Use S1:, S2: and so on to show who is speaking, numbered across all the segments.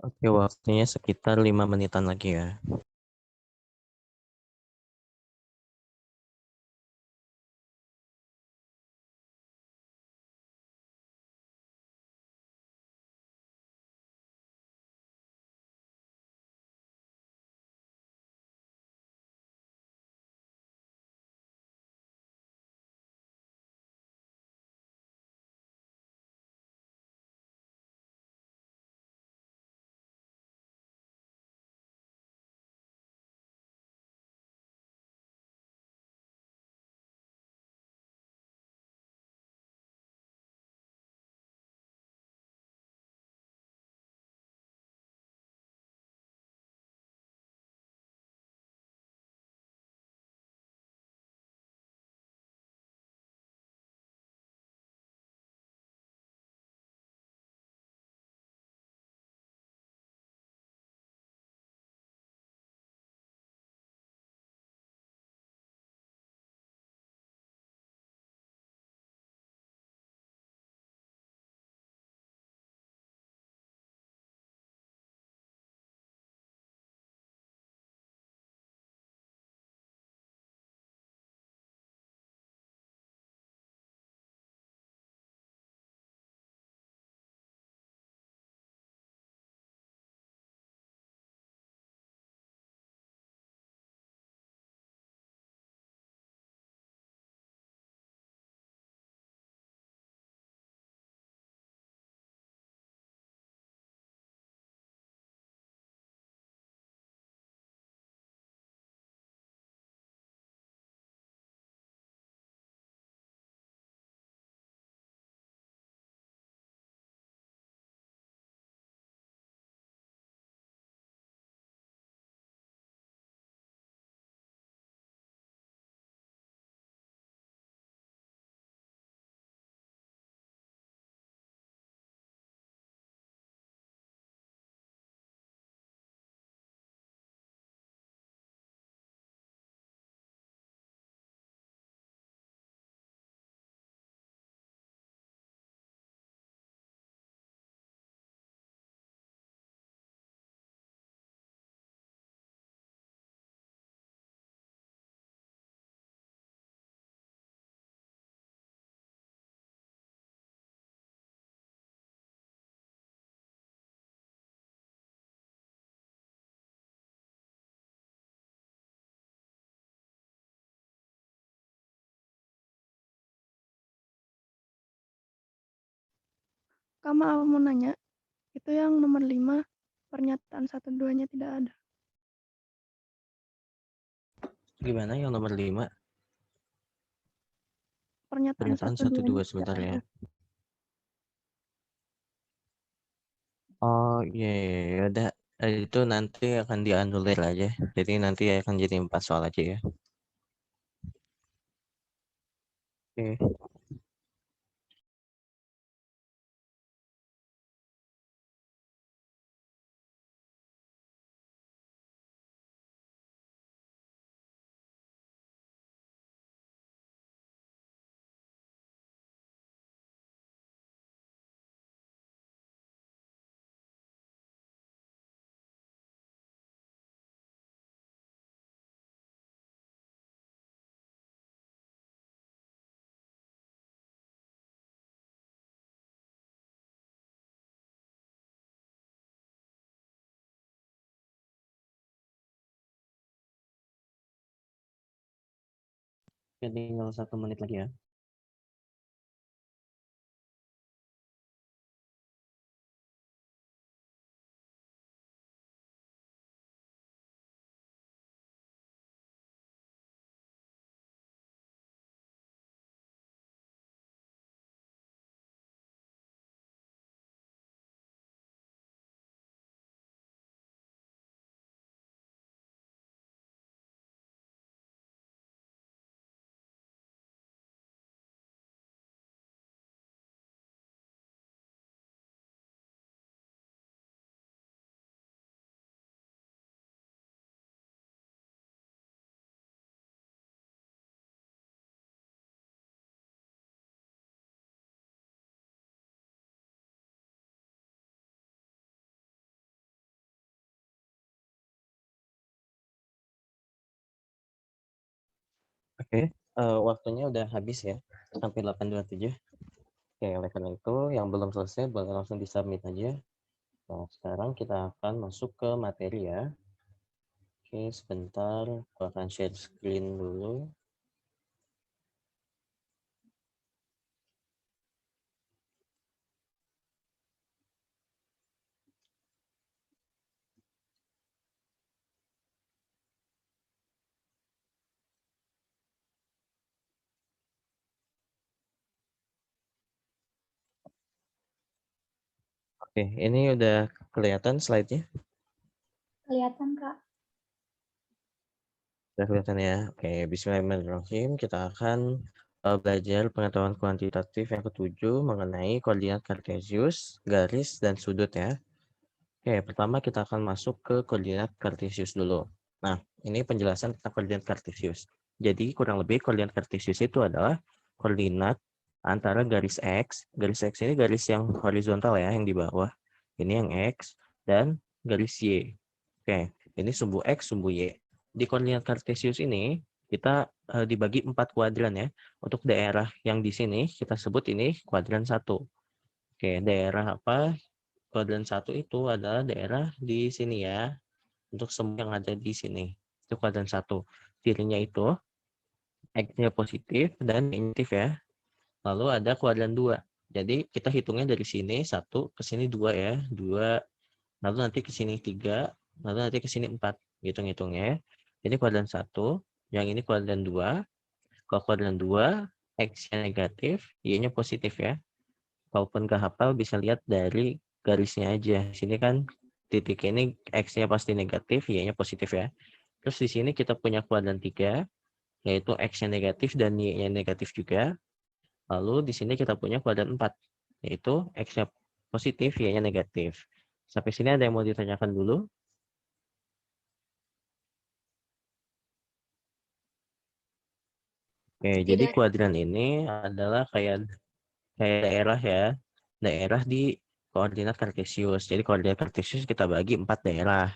S1: Oke, waktunya sekitar 5 menitan lagi ya.
S2: Kak, maaf mau nanya, itu yang nomor 5 pernyataan 1, 2-nya tidak ada.
S1: Gimana yang nomor 5?
S2: Pernyataan
S1: Pernyataan
S2: satu
S1: 1, 2
S2: duanya tidak
S1: sebentar
S2: ada.
S1: ya. Oh iya, iya, iya, udah. Itu nanti akan dianulir aja. Jadi nanti akan jadi 4 soal aja ya. Oke. Jadi tinggal 1 menit lagi ya. Oke, waktunya udah habis ya, sampai 8.27. Oke, oleh karena itu yang belum selesai boleh langsung di-submit aja. Nah, sekarang kita akan masuk ke materi ya. Oke, sebentar, aku akan share screen dulu. Oke, ini udah kelihatan slide-nya?
S3: Kelihatan, Kak.
S1: Udah kelihatan ya? Oke, bismillahirrahmanirrahim. Kita akan belajar pengetahuan kuantitatif yang ketujuh mengenai koordinat kartesius, garis, dan sudut ya. Oke, pertama kita akan masuk ke koordinat kartesius dulu. Nah, ini penjelasan tentang koordinat kartesius. Jadi, kurang lebih koordinat kartesius itu adalah koordinat antara garis X. Garis X ini garis yang horizontal ya, yang di bawah. Ini yang X, dan garis Y. Oke, ini sumbu X, sumbu Y. Di koordinat kartesius ini, kita dibagi 4 kuadran ya. Untuk daerah yang di sini, kita sebut ini kuadran 1. Oke, daerah apa? Kuadran 1 itu adalah daerah di sini ya. Untuk semua yang ada di sini. Itu kuadran 1. Cirinya itu X-nya positif dan negatif ya. Lalu ada kuadran 2. Jadi kita hitungnya dari sini 1 ke sini 2 ya. 2, lalu nanti ke sini 3, lalu nanti ke sini 4. Hitung-hitungnya ya. Ini kuadran 1, yang ini kuadran 2. Kalau kuadran 2, X-nya negatif, Y-nya positif ya. Walaupun nggak hafal bisa lihat dari garisnya aja. Sini kan titik ini X-nya pasti negatif, Y-nya positif ya. Terus di sini kita punya kuadran 3, yaitu X-nya negatif dan Y-nya negatif juga. Lalu di sini kita punya kuadran 4, yaitu X-nya positif, Y-nya negatif. Sampai sini ada yang mau ditanyakan dulu? Oke, jadi kuadran ini adalah kayak daerah ya. Daerah di koordinat kartesius. Jadi koordinat kartesius kita bagi 4 daerah.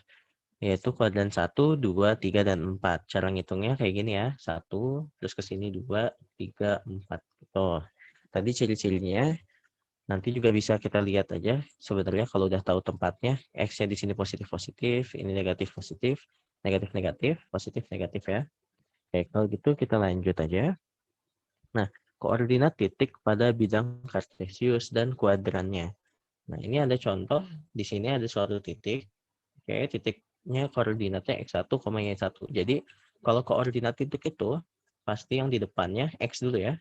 S1: Yaitu kuadran 1, 2, 3, dan 4. Cara ngitungnya kayak gini ya. 1, terus ke sini 2, 3, 4. Tuh. Tadi ciri-cirinya nanti juga bisa kita lihat aja. Sebenarnya kalau udah tahu tempatnya, X-nya di sini positif-positif, ini negatif-positif, negatif-negatif, positif-negatif ya. Oke, kalau gitu kita lanjut aja. Nah, koordinat titik pada bidang kartesius dan kuadrannya. Nah, ini ada contoh. Di sini ada suatu titik. Oke, titiknya koordinatnya X1, Y1. Jadi, kalau koordinat titik itu, pasti yang di depannya X dulu ya.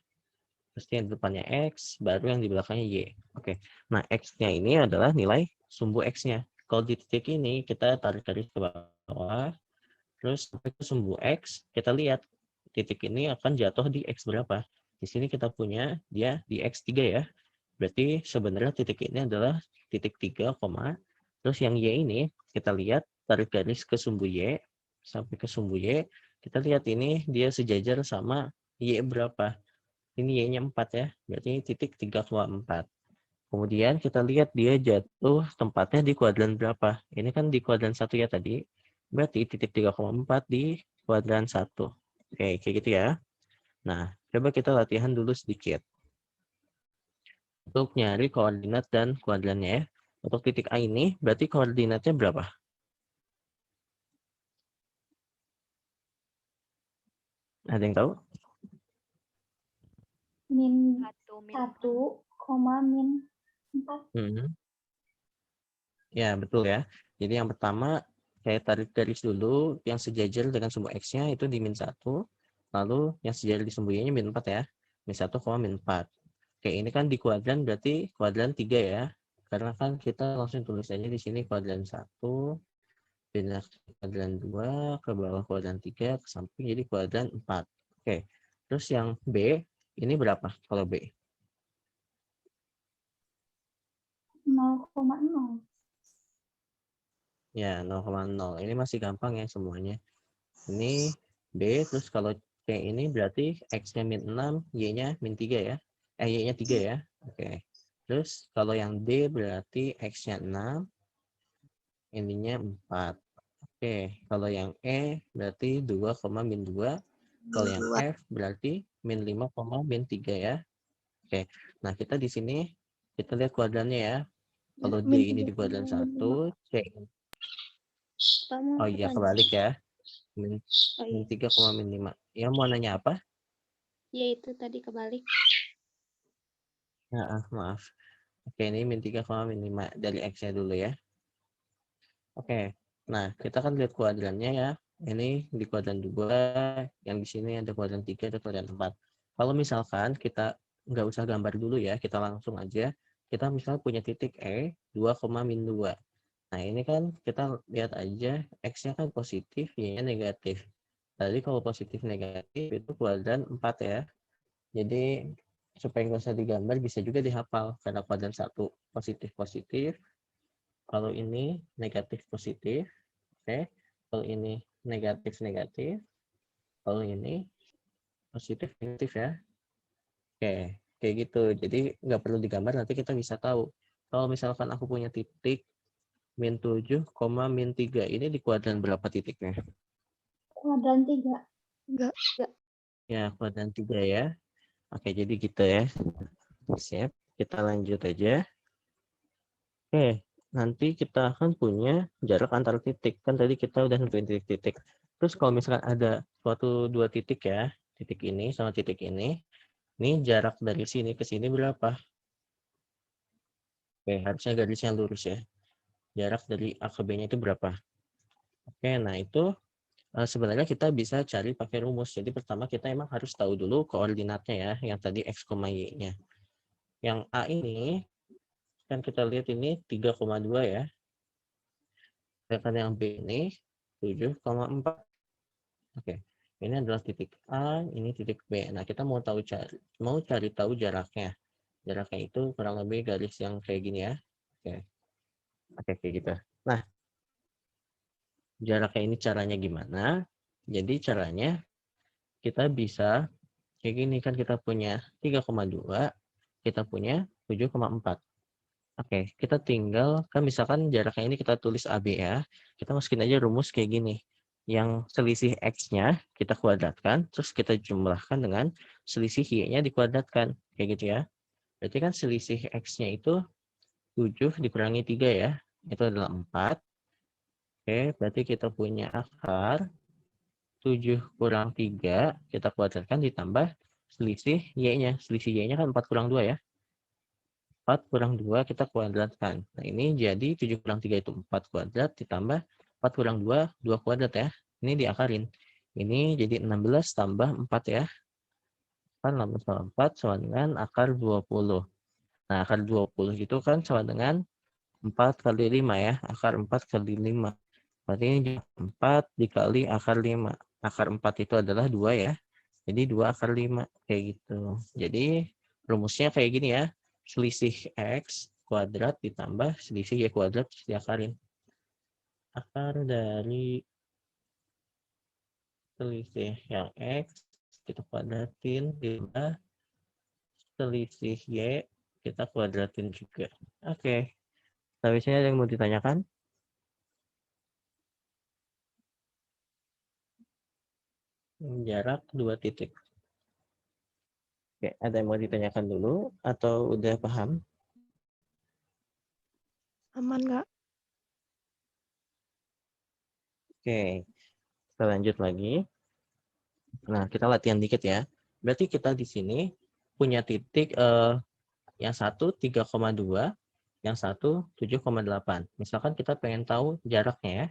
S1: Pasti yang di depannya X, baru yang di belakangnya Y. Oke, nah X-nya ini adalah nilai sumbu X-nya. Kalau di titik ini, kita tarik garis ke bawah, terus sampai ke sumbu X, kita lihat titik ini akan jatuh di X berapa. Di sini kita punya dia di X3 ya. Berarti sebenarnya titik ini adalah titik 3, terus yang Y ini kita lihat tarik garis ke sumbu Y sampai ke sumbu Y, kita lihat ini dia sejajar sama Y berapa. Ini Y-nya 4 ya, berarti titik 3,4. Kemudian kita lihat dia jatuh tempatnya di kuadran berapa. Ini kan di kuadran 1 ya tadi, berarti titik 3,4 di kuadran 1. Oke, kayak gitu ya. Nah, coba kita latihan dulu sedikit. Untuk nyari koordinat dan kuadrannya ya. Untuk titik A ini berarti koordinatnya berapa? Ada yang tahu?
S3: Min 1, min 4.
S1: Ya, betul ya. Jadi yang pertama, saya tarik garis dulu yang sejajar dengan sumbu X-nya itu di min 1. Lalu yang sejajar di sumbu Y-nya min 4 ya. Min 1, min 4. Oke, ini kan di kuadran berarti kuadran 3 ya. Karena kan kita langsung tulis aja di sini kuadran 1, pindah ke kuadran 2, ke bawah kuadran 3, ke samping jadi kuadran 4. Oke, terus yang B, ini berapa kalau B?
S3: 0,0.
S1: Ya, 0,0. Ini masih gampang ya semuanya. Ini B, terus kalau C ini berarti X-nya min 6, Y-nya min 3 ya. Y-nya 3 ya. Oke. Terus kalau yang D berarti X-nya 6, ininya 4. Oke, kalau yang E berarti 2, min 2, Kalau yang F berarti min 5, min 3 ya. Oke. Nah, kita di sini kita lihat kuadrannya ya. Kalau D
S2: min
S1: ini
S2: 3,
S1: di kuadran
S2: min 5.
S1: 1, C.
S3: Pak mau
S1: Oh
S3: aku
S1: iya,
S3: tanya.
S1: kebalik ya. Min
S3: Oh iya.
S1: 3, min 5. Ya, mau nanya apa?
S3: Ya itu tadi kebalik.
S1: Maaf. Oke, ini min 3, min 5 dari X-nya dulu ya. Oke. Nah, kita kan lihat kuadrannya ya. Ini di kuadran 2, yang di sini ada kuadran 3, ada kuadran 4. Kalau misalkan kita nggak usah gambar dulu ya, kita langsung aja. Kita misalnya punya titik E, 2, min 2. Nah, ini kan kita lihat aja, X-nya kan positif, Y-nya negatif. Tadi kalau positif negatif itu kuadran 4 ya. Jadi, supaya nggak usah digambar, bisa juga dihafal. Karena kuadran 1 positif-positif. Kalau ini negatif positif, oke. Kalau ini negatif negatif, kalau ini positif negatif ya. Oke, kayak gitu. Jadi nggak perlu digambar, nanti kita bisa tahu. Kalau misalkan aku punya titik min 7, min 3, ini di kuadran berapa titiknya?
S3: Kuadran 3.
S2: Enggak.
S1: Ya, kuadran 3 ya. Oke, jadi gitu ya. Siap, kita lanjut aja. Oke, nanti kita akan punya jarak antar titik. Kan tadi kita udah nentuin titik-titik. Terus kalau misalkan ada suatu dua titik ya, titik ini sama titik ini jarak dari sini ke sini berapa? Oke, harusnya garisnya lurus ya. Jarak dari A ke B-nya itu berapa? Oke, nah itu sebenarnya kita bisa cari pakai rumus. Jadi pertama kita emang harus tahu dulu koordinatnya ya, yang tadi X, Y-nya. Yang A ini, kan kita lihat ini 3,2 ya. Sedangkan yang B ini 7,4. Oke, ini adalah titik A, ini titik B. Nah, kita mau cari tahu jaraknya. Jaraknya itu kurang lebih garis yang kayak gini ya. Oke, kayak gitu. Nah, jaraknya ini caranya gimana? Jadi caranya kita bisa kayak gini, kan kita punya 3,2, kita punya 7,4. Oke, kita tinggal, kan misalkan jaraknya ini kita tulis AB ya, kita masukin aja rumus kayak gini. Yang selisih X-nya kita kuadratkan, terus kita jumlahkan dengan selisih Y-nya dikuadratkan. Kayak gitu ya. Berarti kan selisih X-nya itu 7 dikurangi 3 ya, itu adalah 4. Oke, berarti kita punya akar 7 kurang 3, kita kuadratkan ditambah selisih Y-nya. Selisih Y-nya kan 4 kurang 2 ya. 4 kurang 2 kita kuadratkan. Nah, ini jadi 7 kurang 3 itu 4 kuadrat ditambah 4 kurang 2, 2 kuadrat ya. Ini diakarin. Ini jadi 16 tambah 4 ya. Kan 16 tambah 4 sama dengan akar 20. Nah, akar 20 itu kan sama dengan 4 kali 5 ya. Akar 4 kali 5. Berarti ini 4 dikali akar 5. Akar 4 itu adalah 2 ya. Jadi 2 akar 5. Kayak gitu. Jadi rumusnya kayak gini ya. Selisih X kuadrat ditambah selisih Y kuadrat diakarin. Akar dari selisih yang X kita kuadratin ditambah selisih Y kita kuadratin juga. Oke. Habisnya ada yang mau ditanyakan? Jarak 2 titik. Oke, ada yang mau ditanyakan dulu atau udah paham?
S2: Aman nggak?
S1: Oke, kita lanjut lagi. Nah, kita latihan dikit ya. Berarti kita di sini punya titik yang satu 3,2, yang satu 7,8. Misalkan kita pengen tahu jaraknya ya.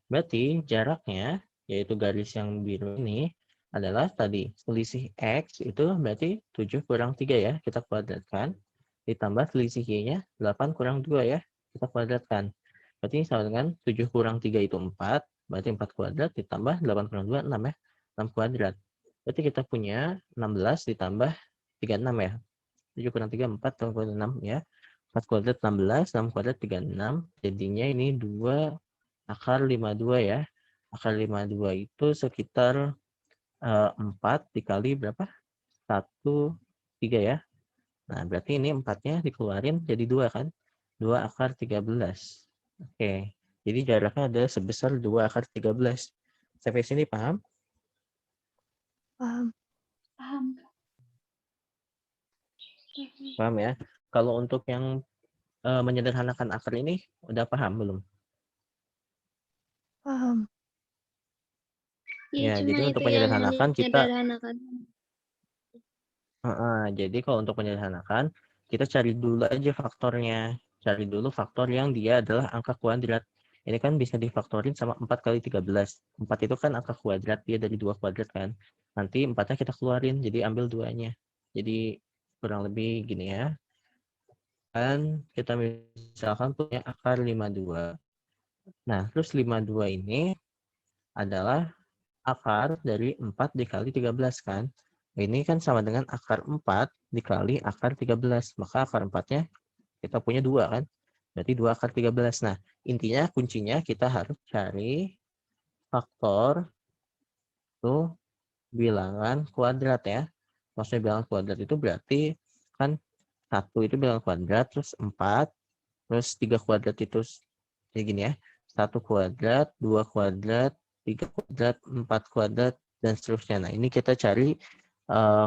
S1: Berarti jaraknya, yaitu garis yang biru ini, adalah tadi selisih X itu berarti 7 kurang 3 ya, kita kuadratkan. Ditambah selisih Y-nya 8 kurang 2 ya, kita kuadratkan. Berarti sama dengan 7 kurang 3 itu 4, berarti 4 kuadrat ditambah 8 kurang 2, 6 ya, 6 kuadrat. Berarti kita punya 16 ditambah 36 ya. 7 kurang 3, 4, tambah 6 ya. 4 kuadrat 16, 6 kuadrat 36. Jadinya ini 2 akar 52 ya. Akar 52 itu sekitar 4 dikali berapa? 1, 3 ya. Nah, berarti ini 4-nya dikeluarin jadi 2 kan? 2 akar 13. Oke. Jadi jaraknya ada sebesar 2 akar 13. Sampai sini paham?
S2: Paham.
S3: Paham.
S1: Paham ya? Kalau untuk yang menyederhanakan akar ini, udah paham belum?
S2: Paham.
S3: Ya,
S1: Ya,
S3: cuma
S1: jadi untuk
S3: itu yang
S1: menyederhanakan kita
S3: menyederhanakan.
S1: jadi kalau untuk menyederhanakan, kita cari dulu aja faktornya. Cari dulu faktor yang dia adalah angka kuadrat. Ini kan bisa difaktorin sama 4 kali 13. 4 itu kan angka kuadrat, dia dari 2 kuadrat kan. Nanti 4-nya kita keluarin, jadi ambil 2-nya. Jadi kurang lebih gini ya. Kan kita misalkan punya akar 52. Nah, terus 52 ini adalah akar dari 4 dikali 13 kan. Ini kan sama dengan akar 4 dikali akar 13. Maka akar 4-nya kita punya 2 kan. Berarti 2 akar 13. Nah, intinya kuncinya kita harus cari faktor itu bilangan kuadrat ya. Maksudnya bilangan kuadrat itu berarti kan 1 itu bilangan kuadrat, terus 4, terus 3 kuadrat itu kayak gini ya. 1 kuadrat, 2 kuadrat, 3 kuadrat, 4 kuadrat, dan seterusnya. Nah, ini kita cari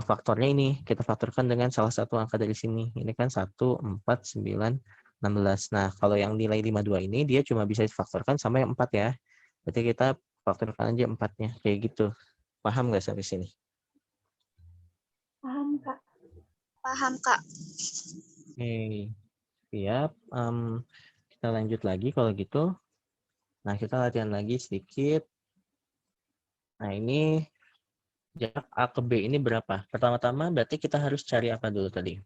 S1: faktornya ini. Kita faktorkan dengan salah satu angka dari sini. Ini kan 1, 4, 9, 16. Nah, kalau yang nilai 52 ini, dia cuma bisa difaktorkan sama yang 4 ya. Berarti kita faktorkan aja 4-nya. Kayak gitu. Paham nggak sampai sini?
S3: Paham, Kak.
S4: Paham, Kak.
S1: Oke. Siap. Kita lanjut lagi kalau gitu. Nah, kita latihan lagi sedikit. Nah, ini jarak A ke B ini berapa? Pertama-tama berarti kita harus cari apa dulu tadi?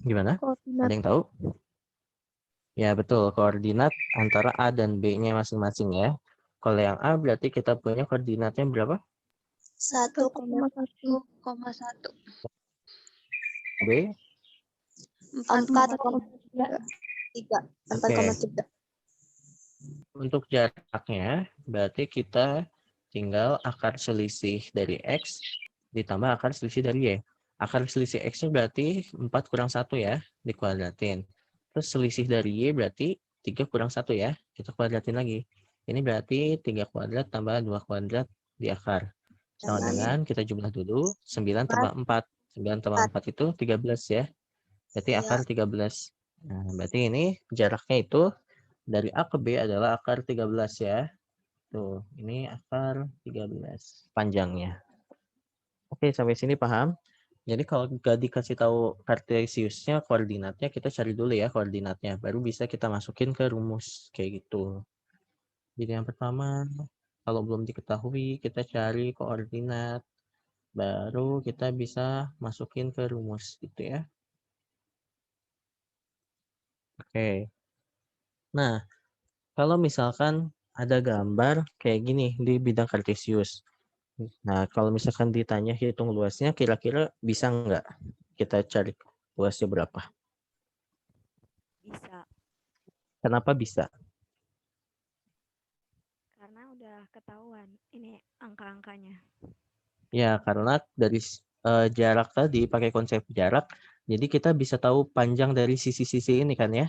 S1: Gimana?
S2: Koordinat.
S1: Ada yang tahu? Ya, betul. Koordinat antara A dan B-nya masing-masing ya. Kalau yang A berarti kita punya koordinatnya berapa?
S4: 1,1.
S2: 1,1.
S3: 1,1.
S1: B?
S3: 4,3.
S4: 3.
S1: Oke.
S4: 4,3.
S1: Untuk jaraknya berarti kita tinggal akar selisih dari X ditambah akar selisih dari Y. Akar selisih X-nya berarti 4 kurang 1 ya, dikuadratin. Terus selisih dari Y berarti 3 kurang 1 ya, kita kuadratin lagi. Ini berarti 3 kuadrat tambah 2 kuadrat di akar. Sama dengan kita jumlah dulu, 9 tambah 4. 9 tambah 4 itu 13 ya. Berarti akar 13. Nah, berarti ini jaraknya itu dari A ke B adalah akar 13 ya. Tuh, ini akar 13 panjangnya. Oke, sampai sini paham? Jadi kalau nggak dikasih tahu kartesiusnya, koordinatnya, kita cari dulu ya koordinatnya. Baru bisa kita masukin ke rumus. Kayak gitu. Jadi yang pertama, kalau belum diketahui, kita cari koordinat. Baru kita bisa masukin ke rumus gitu ya. Oke. Nah, kalau misalkan ada gambar kayak gini di bidang kartesius. Nah, kalau misalkan ditanya hitung luasnya, kira-kira bisa nggak kita cari luasnya berapa?
S5: Bisa,
S1: Kenapa bisa?
S5: karena udah ketahuan ini angka-angkanya.
S1: Ya, karena dari jarak tadi, pakai konsep jarak, jadi kita bisa tahu panjang dari sisi-sisi ini kan ya.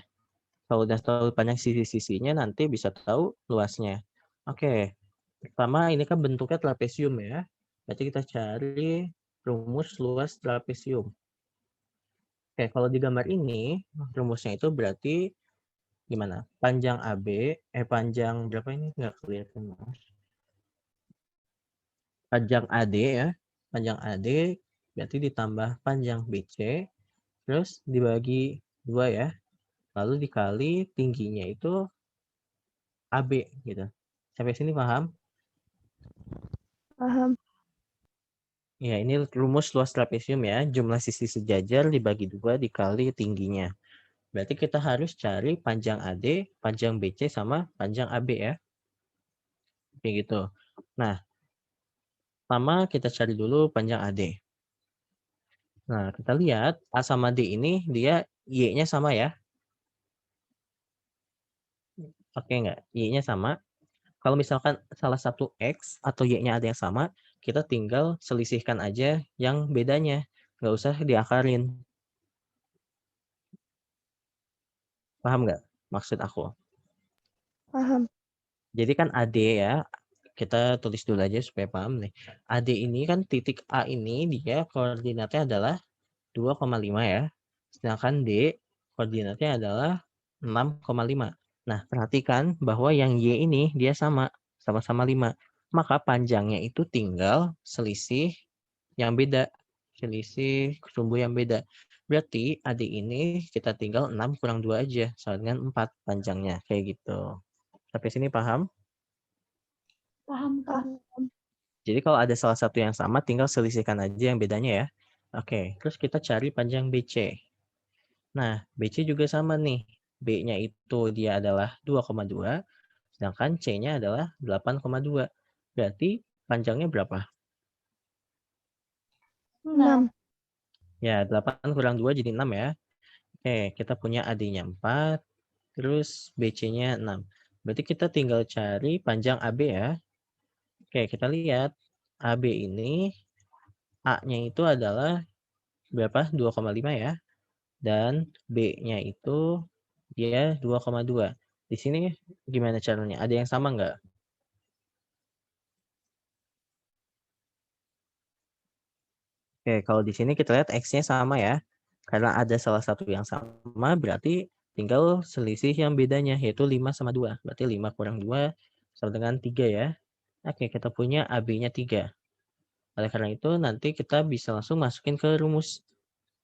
S1: Kalau udah tahu panjang sisi-sisinya, nanti bisa tahu luasnya. Oke, pertama ini kan bentuknya trapesium ya. Berarti kita cari rumus luas trapesium. Oke, kalau di gambar ini, rumusnya itu berarti gimana? Panjang AB, panjang berapa ini? Nggak kelihatan. Panjang AD ya. Panjang AD berarti ditambah panjang BC, terus dibagi 2 ya. Lalu dikali tingginya itu AB gitu. Sampai sini paham?
S2: Paham.
S1: Ya, ini rumus luas trapesium ya. Jumlah sisi sejajar dibagi 2 dikali tingginya. Berarti kita harus cari panjang AD, panjang BC, sama panjang AB ya. Kayak gitu. Nah, pertama kita cari dulu panjang AD. Nah, kita lihat A sama D ini dia Y-nya sama ya. Oke nggak? Y-nya sama. Kalau misalkan salah satu X atau Y-nya ada yang sama, kita tinggal selisihkan aja yang bedanya. Nggak usah diakarin. Paham nggak maksud aku?
S2: Paham.
S1: Jadi kan AD ya, kita tulis dulu aja supaya paham nih. AD ini kan titik A ini dia koordinatnya adalah 2,5 ya. Sedangkan D koordinatnya adalah 6,5. Nah, perhatikan bahwa yang Y ini dia sama-sama 5. Maka panjangnya itu tinggal selisih yang beda. Selisih sumbu yang beda. Berarti AD ini kita tinggal 6 kurang 2 aja. Sama dengan 4 panjangnya. Kayak gitu. Sampai sini paham?
S3: Paham, Kak.
S1: Jadi kalau ada salah satu yang sama, tinggal selisihkan aja yang bedanya ya. Oke, terus kita cari panjang BC. Nah, BC juga sama nih. B-nya itu dia adalah 2,2, sedangkan C-nya adalah 8,2. Berarti panjangnya berapa?
S2: 6.
S1: Ya, 8 kurang 2 jadi 6 ya. Oke, kita punya AD-nya 4, terus BC-nya 6. Berarti kita tinggal cari panjang AB ya. Oke, kita lihat. AB ini, A-nya itu adalah berapa? 2,5 ya. Dan B-nya itu dia 2,2. Di sini gimana caranya? Ada yang sama nggak? Oke, kalau di sini kita lihat X-nya sama ya. Karena ada salah satu yang sama, berarti tinggal selisih yang bedanya, yaitu 5 sama 2. Berarti 5 kurang 2 sama dengan 3 ya. Oke, kita punya AB-nya 3. Oleh karena itu, nanti kita bisa langsung masukin ke rumus.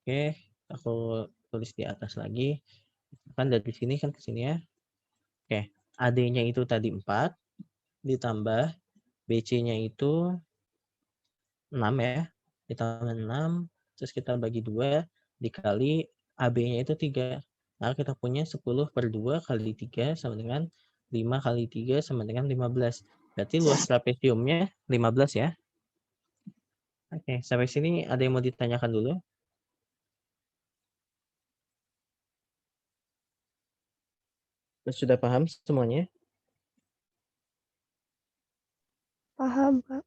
S1: Oke, aku tulis di atas lagi. Kan dari sini kan ke sini ya. Oke, AD-nya itu tadi 4, ditambah BC-nya itu 6 ya. Ditambah 6, terus kita bagi 2, dikali AB-nya itu 3. Maka kita punya 10/2 kali 3 sama dengan 5 kali 3 sama dengan 15. Berarti luas trapesiumnya 15 ya. Oke, sampai sini ada yang mau ditanyakan dulu? Sudah paham semuanya?
S2: Paham, Kak.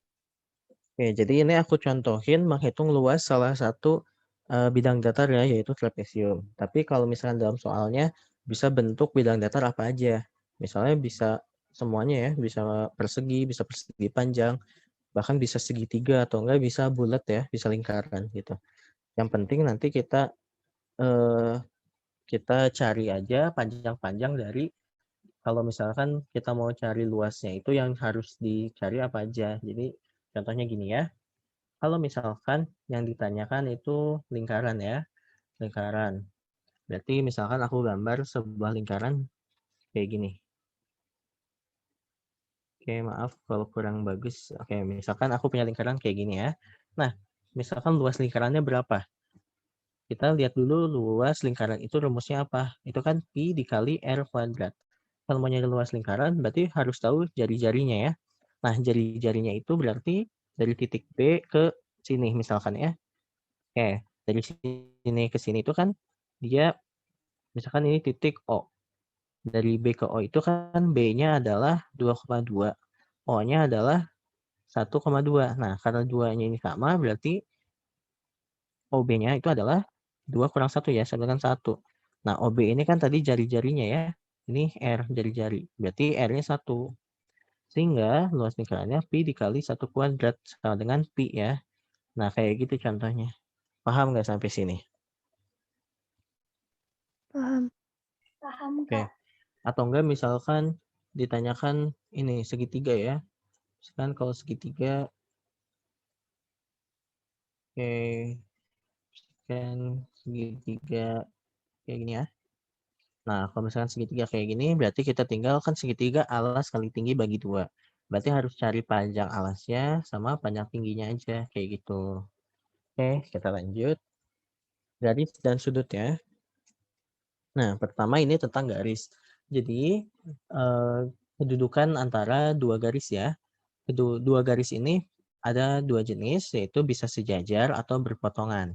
S1: Oke, jadi ini aku contohin menghitung luas salah satu bidang datar ya, yaitu trapesium. Tapi kalau misalkan dalam soalnya bisa bentuk bidang datar apa aja. Misalnya bisa semuanya ya, bisa persegi panjang, bahkan bisa segitiga atau enggak bisa bulat ya, bisa lingkaran gitu. Yang penting nanti eh, kita cari aja panjang-panjang dari kalau misalkan kita mau cari luasnya itu yang harus dicari apa aja. Jadi contohnya gini ya. Kalau misalkan yang ditanyakan itu lingkaran ya, lingkaran. Berarti misalkan aku gambar sebuah lingkaran kayak gini. Oke, maaf kalau kurang bagus. Oke, misalkan aku punya lingkaran kayak gini ya. Nah, misalkan luas lingkarannya berapa? Kita lihat dulu luas lingkaran itu rumusnya apa. Itu kan Pi dikali R kuadrat. Kalau mau nyari luas lingkaran, berarti harus tahu jari-jarinya ya. Nah, jari-jarinya itu berarti dari titik B ke sini misalkan ya. Oke, dari sini ke sini itu kan dia misalkan ini titik O. Dari B ke O itu kan B-nya adalah 2,2. O-nya adalah 1,2. Nah, karena 2-nya ini sama berarti OB-nya itu adalah 2 kurang 1 ya, sama dengan 1. Nah, OB ini kan tadi jari-jarinya ya. Ini R jari-jari. Berarti R-nya 1. Sehingga luas lingkarannya Pi dikali 1 kuadrat sama dengan Pi ya. Nah, kayak gitu contohnya. Paham nggak sampai sini?
S2: Paham.
S3: Paham,
S1: Oke.
S3: Kak.
S1: Atau enggak misalkan ditanyakan ini segitiga ya. Misalkan kalau segitiga, oke, kan segitiga kayak gini ya. Nah, kalau misalkan segitiga kayak gini, berarti kita tinggal kan segitiga alas kali tinggi bagi 2. Berarti harus cari panjang alasnya sama panjang tingginya aja, kayak gitu. Oke, kita lanjut. Garis dan sudut ya. Nah, pertama ini tentang garis. Jadi, kedudukan antara dua garis ya. Dua garis ini ada dua jenis, yaitu bisa sejajar atau berpotongan.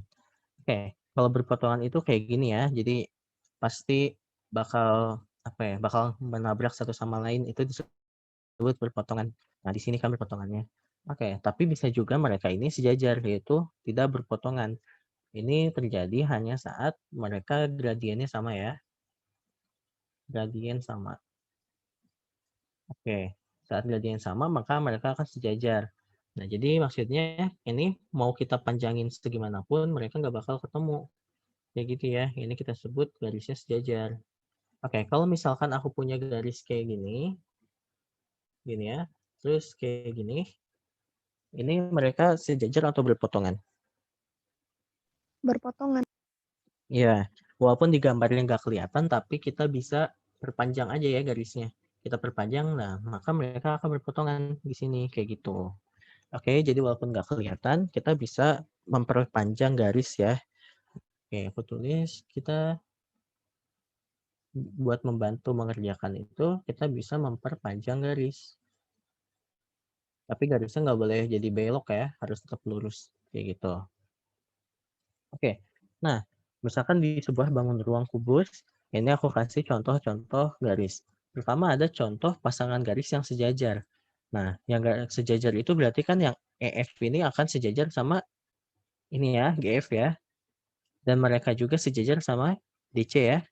S1: Oke, kalau berpotongan itu kayak gini ya. Jadi pasti bakal apa ya? Bakal menabrak satu sama lain itu disebut berpotongan. Nah, di sini kan berpotongannya. Oke, tapi bisa juga mereka ini sejajar yaitu tidak berpotongan. Ini terjadi hanya saat mereka gradiennya sama ya. Gradien sama. Oke. Saat gradien sama, maka mereka akan sejajar. Nah, jadi maksudnya ini mau kita panjangin segimanapun, mereka nggak bakal ketemu. Kayak gitu ya. Ini kita sebut garisnya sejajar. Oke, kalau misalkan aku punya garis kayak gini ya, terus kayak gini, ini mereka sejajar atau berpotongan?
S2: Berpotongan.
S1: Ya, walaupun di gambarnya nggak kelihatan, tapi kita bisa perpanjang aja ya garisnya. Kita perpanjang, nah maka mereka akan berpotongan di sini, kayak gitu. Oke, jadi walaupun nggak kelihatan, kita bisa memperpanjang garis ya. Oke, aku tulis, kita buat membantu mengerjakan itu, kita bisa memperpanjang garis. Tapi garisnya nggak boleh jadi belok ya, harus tetap lurus, kayak gitu. Oke, nah misalkan di sebuah bangun ruang kubus, ini aku kasih contoh-contoh garis. Pertama ada contoh pasangan garis yang sejajar. Nah, yang sejajar itu berarti kan yang EF ini akan sejajar sama ini ya, GF ya. Dan mereka juga sejajar sama DC ya.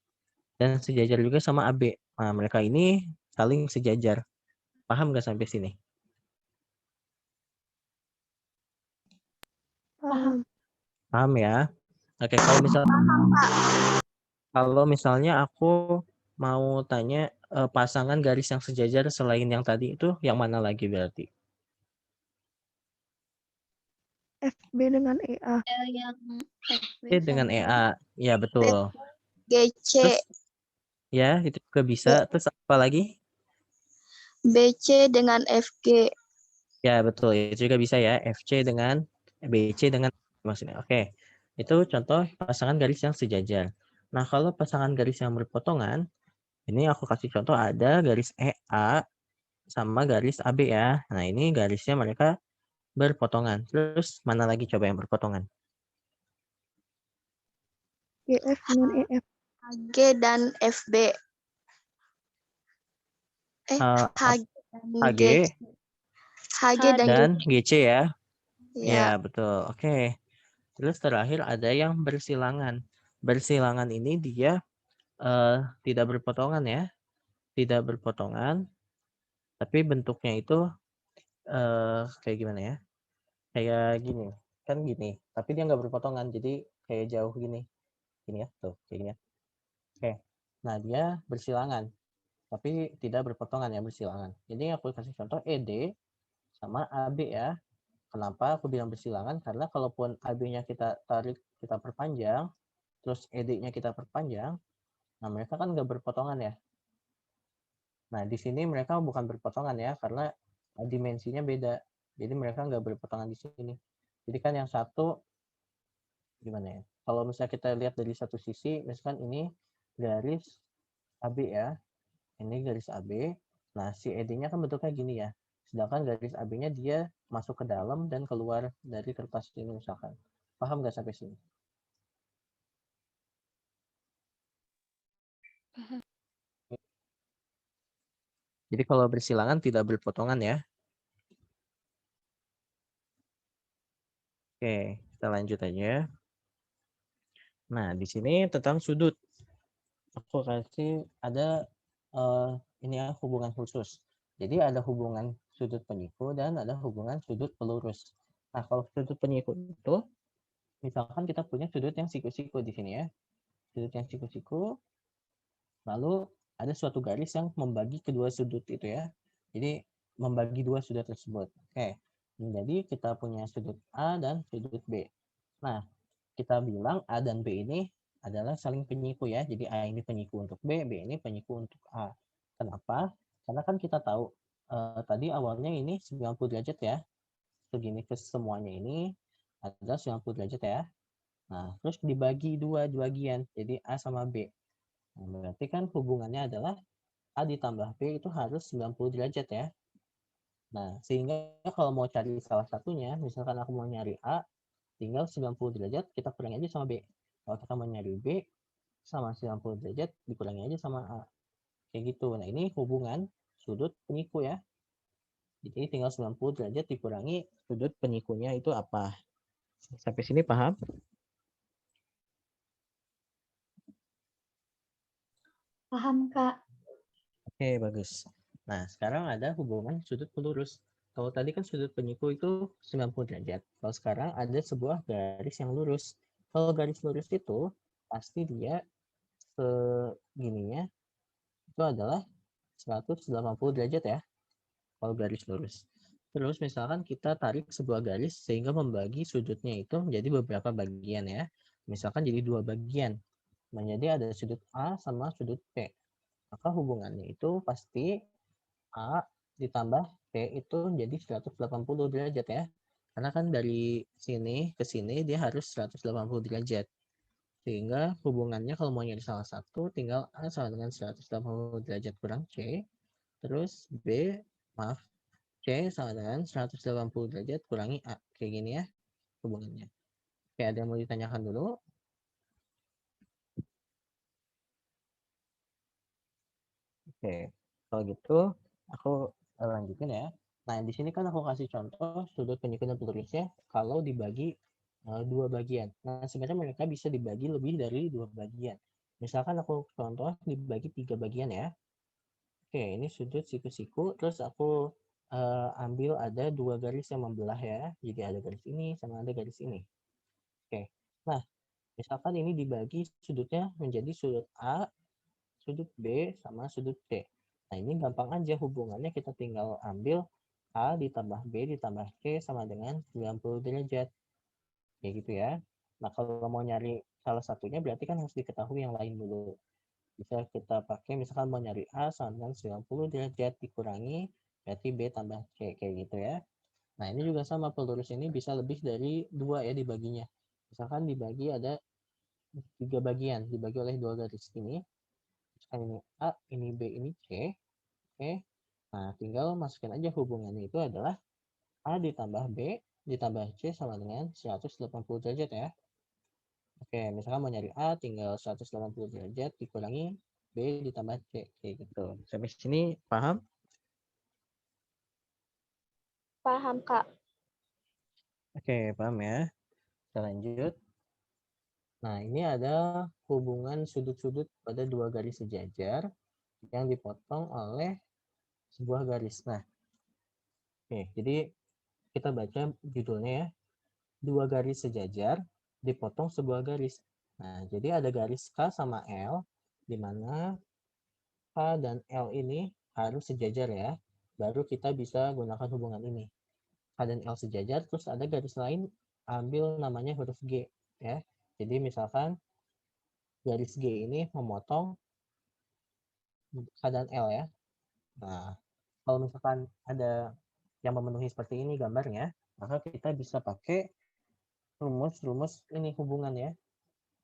S1: Dan sejajar juga sama AB. Nah, mereka ini saling sejajar. Paham nggak sampai sini?
S2: Paham.
S1: Paham ya? Oke, kalau misalnya aku mau tanya pasangan garis yang sejajar selain yang tadi itu yang mana lagi berarti?
S2: FB dengan EA.
S3: Yang FB
S1: Dengan
S3: sama
S1: EA. Ya, betul.
S4: GC,
S1: Terus ya, itu juga bisa. Terus apa lagi?
S4: BC dengan FG.
S1: Ya, betul. Itu juga bisa ya. FC dengan BC dengan maksudnya. Oke. Itu contoh pasangan garis yang sejajar. Nah, kalau pasangan garis yang berpotongan, ini aku kasih contoh ada garis EA sama garis AB ya. Nah, ini garisnya mereka berpotongan. Terus mana lagi coba yang berpotongan?
S2: GF dengan EF.
S4: HG dan FB. HG dan
S1: HG
S4: GC. HG
S1: dan
S4: GC.
S1: GC ya.
S4: Ya,
S1: Ya, betul. Oke. Terus terakhir ada yang bersilangan. Bersilangan ini dia tidak berpotongan ya. Tidak berpotongan, tapi bentuknya itu kayak gimana ya? Kayak gini. Kan gini, tapi dia nggak berpotongan. Jadi kayak jauh gini. Gini ya, tuh, kayak gini ya. Oke. Nah, dia bersilangan, tapi tidak berpotongan ya, bersilangan. Jadi aku kasih contoh ED sama AB ya. Kenapa aku bilang bersilangan? Karena kalaupun AB-nya kita tarik, kita perpanjang, terus ED-nya kita perpanjang, nah mereka kan nggak berpotongan ya. Nah, di sini mereka bukan berpotongan ya, karena dimensinya beda. Jadi mereka nggak berpotongan di sini. Jadi kan yang satu, gimana ya? Kalau misalnya kita lihat dari satu sisi, misalkan ini garis AB ya, ini garis AB. Nah, si ED-nya kan bentuknya gini ya. Sedangkan garis AB-nya dia masuk ke dalam dan keluar dari kertas ini misalkan. Paham nggak sampai sini? Jadi kalau bersilangan tidak berpotongan ya. Oke, kita lanjut aja. Nah, di sini tentang sudut. Aku kasih ada ini ya hubungan khusus. Jadi ada hubungan sudut penyiku dan ada hubungan sudut pelurus. Nah, kalau sudut penyiku itu misalkan kita punya sudut yang siku-siku di sini ya. Sudut yang siku-siku, lalu ada suatu garis yang membagi kedua sudut itu ya. Jadi membagi dua sudut tersebut. Oke. Jadi kita punya sudut A dan sudut B. Nah, kita bilang A dan B ini adalah saling penyiku ya. Jadi A ini penyiku untuk B, B ini penyiku untuk A. Kenapa? Karena kan kita tahu tadi awalnya ini 90 derajat ya. Segini ke semuanya ini adalah 90 derajat ya. Nah, terus dibagi dua bagian. Jadi A sama B. Nah, berarti kan hubungannya adalah A ditambah B itu harus 90 derajat ya. Nah, sehingga kalau mau cari salah satunya, misalkan aku mau nyari A, tinggal 90 derajat kita kurangi aja sama B. Kalau kita mau nyari B, sama 90 derajat dikurangi aja sama A. Kayak gitu. Nah, ini hubungan sudut penyiku ya. Jadi tinggal 90 derajat dikurangi sudut penyikunya itu apa. Sampai sini paham?
S3: Paham, Kak.
S1: Oke, bagus. Nah, sekarang ada hubungan sudut pelurus. Kalau tadi kan sudut penyiku itu 90 derajat. Kalau sekarang ada sebuah garis yang lurus. Kalau garis lurus itu pasti dia segininya itu adalah 180 derajat ya. Kalau garis lurus. Terus misalkan kita tarik sebuah garis sehingga membagi sudutnya itu menjadi beberapa bagian ya. Misalkan jadi 2 bagian. Menjadi ada sudut A sama sudut P. Maka hubungannya itu pasti A ditambah P itu jadi 180 derajat ya. Karena kan dari sini ke sini dia harus 180 derajat. Sehingga hubungannya kalau mau nyari salah satu tinggal A sama dengan 180 derajat kurang C. Terus C sama dengan 180 derajat kurangi A. Kayak gini ya hubungannya. Oke, ada yang mau ditanyakan dulu? Oke, kalau gitu aku lanjutin ya. Nah, di sini kan aku kasih contoh sudut penyiku dan pelurusnya kalau dibagi 2 bagian. Nah, sebenarnya mereka bisa dibagi lebih dari 2 bagian. Misalkan aku contoh dibagi 3 bagian ya. Oke, ini sudut siku-siku, terus aku ambil ada 2 garis yang membelah ya. Jadi ada garis ini sama ada garis ini. Oke, nah misalkan ini dibagi sudutnya menjadi sudut A, sudut B, sama sudut C. Nah, ini gampang aja hubungannya kita tinggal ambil A ditambah B ditambah C sama dengan 90 derajat. Kayak gitu ya. Nah, kalau mau nyari salah satunya berarti kan harus diketahui yang lain dulu. Bisa kita pakai misalkan mau nyari A sama dengan 90 derajat dikurangi berarti B tambah C kayak gitu ya. Nah, ini juga sama pelurus ini bisa lebih dari 2 ya dibaginya. Misalkan dibagi ada 3 bagian, dibagi oleh 2 garis ini. Misalkan ini A, ini B, ini C. Oke. Nah, tinggal masukin aja hubungannya itu adalah A ditambah B ditambah C sama dengan 180 derajat ya. Oke, misalkan mau nyari A tinggal 180 derajat dikurangi B ditambah C. Kayak gitu. Sampai sini paham?
S4: Paham, Kak.
S1: Oke, paham ya. Kita lanjut. Nah, ini ada hubungan sudut-sudut pada 2 garis sejajar yang dipotong oleh sebuah garis. Nah, oke, jadi kita baca judulnya ya. 2 garis sejajar dipotong sebuah garis. Nah, jadi ada garis K sama L, di mana K dan L ini harus sejajar ya. Baru kita bisa gunakan hubungan ini. K dan L sejajar, terus ada garis lain, ambil namanya huruf G. Ya. Jadi misalkan garis G ini memotong K dan L ya. Nah, kalau misalkan ada yang memenuhi seperti ini gambarnya, maka kita bisa pakai rumus-rumus ini hubungan ya.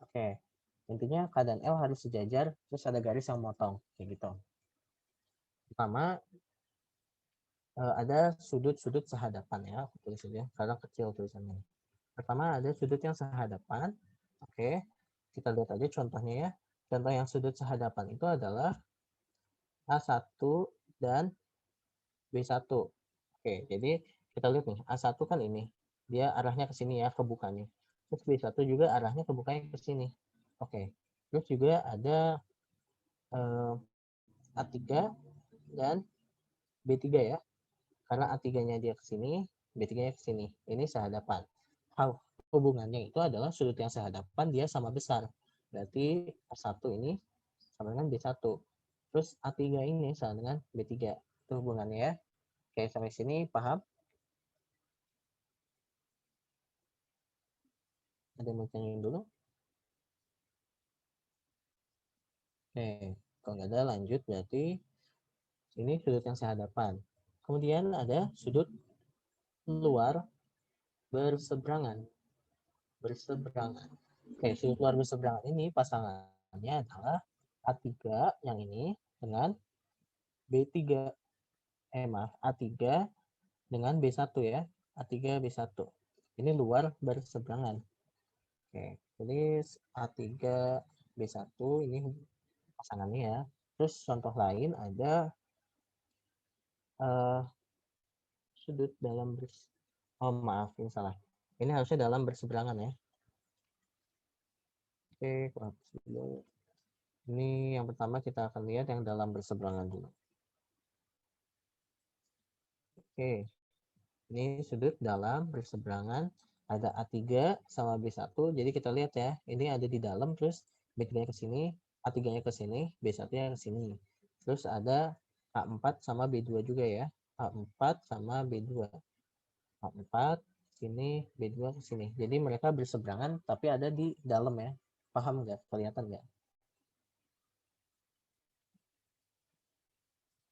S1: Oke, intinya K dan L harus sejajar, terus ada garis yang motong, kayak gitu. Pertama, ada sudut-sudut sehadapan ya, aku tulis ya, karena kecil tulisannya. Pertama ada sudut yang sehadapan. Oke, kita lihat aja contohnya ya. Contoh yang sudut sehadapan itu adalah A1 dan B1. Oke, jadi kita lihat nih, A1 kan ini. Dia arahnya ke sini ya, ke bukanya. Terus B1 juga arahnya ke bukanya ke sini. Oke. Terus juga ada A3 dan B3 ya. Karena A3-nya dia ke sini, B3-nya ke sini. Ini sehadapan. Hubungannya itu adalah sudut yang sehadapan dia sama besar. Berarti A1 ini sama dengan B1. Terus A3 ini sama dengan B3. Itu hubungannya ya. Oke, sampai sini paham? Ada yang mau tanyain dulu? Oke, kalau nggak ada lanjut berarti ini sudut yang sehadapan. Kemudian ada sudut luar berseberangan. Oke, sudut luar berseberangan ini pasangannya adalah A3 yang ini dengan B3. A3 dengan B1 ya. A3 B1. Ini luar berseberangan. Oke, tulis A3 B1 ini pasangannya ya. Terus contoh lain ada sudut dalam oh maaf ini salah. Ini harusnya dalam berseberangan ya. Oke, dulu. Ini yang pertama kita akan lihat yang dalam berseberangan dulu. Oke, ini sudut dalam berseberangan. Ada A3 sama B1. Jadi kita lihat ya, ini ada di dalam, terus B3 ke sini, A3-nya ke sini, B1-nya ke sini. Terus ada A4 sama B2 juga ya. A4 sama B2. A4 sini, B2 ke sini. Jadi mereka berseberangan tapi ada di dalam ya. Paham nggak? Kelihatan nggak?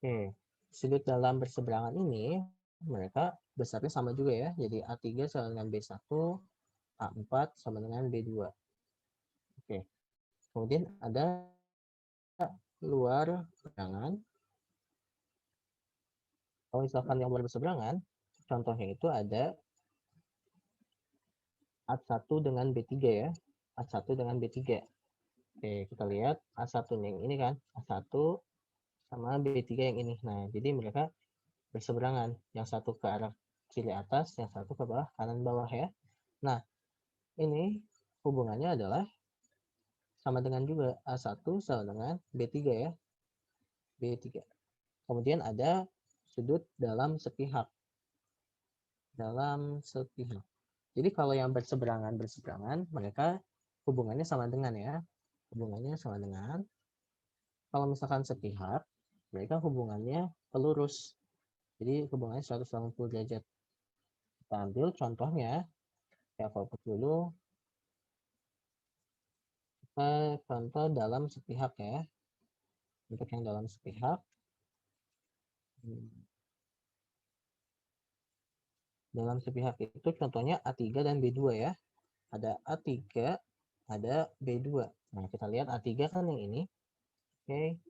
S1: Oke, sudut dalam berseberangan ini mereka besarnya sama juga ya. Jadi A3 sama dengan B1, A4 sama dengan B2. Oke. Kemudian ada luar berseberangan. Kalau misalkan yang luar berseberangan, contohnya itu ada A1 dengan B3 ya. A1 dengan B3. Oke, kita lihat A1 yang ini kan. A1 sama B3 yang ini. Nah, jadi mereka berseberangan. Yang satu ke arah kiri atas, yang satu ke bawah, kanan bawah ya. Nah, ini hubungannya adalah sama dengan juga A1 sama dengan B3 ya. B3. Kemudian ada sudut dalam sepihak. Dalam sepihak. Jadi kalau yang berseberangan mereka hubungannya sama dengan ya. Hubungannya sama dengan. Kalau misalkan sepihak, mereka hubungannya pelurus. Jadi hubungannya 180 derajat. Kita ambil contohnya. Ya, fokus dulu. Kita contoh dalam sepihak ya. Untuk yang dalam sepihak. Dalam sepihak itu contohnya A3 dan B2 ya. Ada A3, ada B2. Nah, kita lihat A3 kan yang ini. Oke.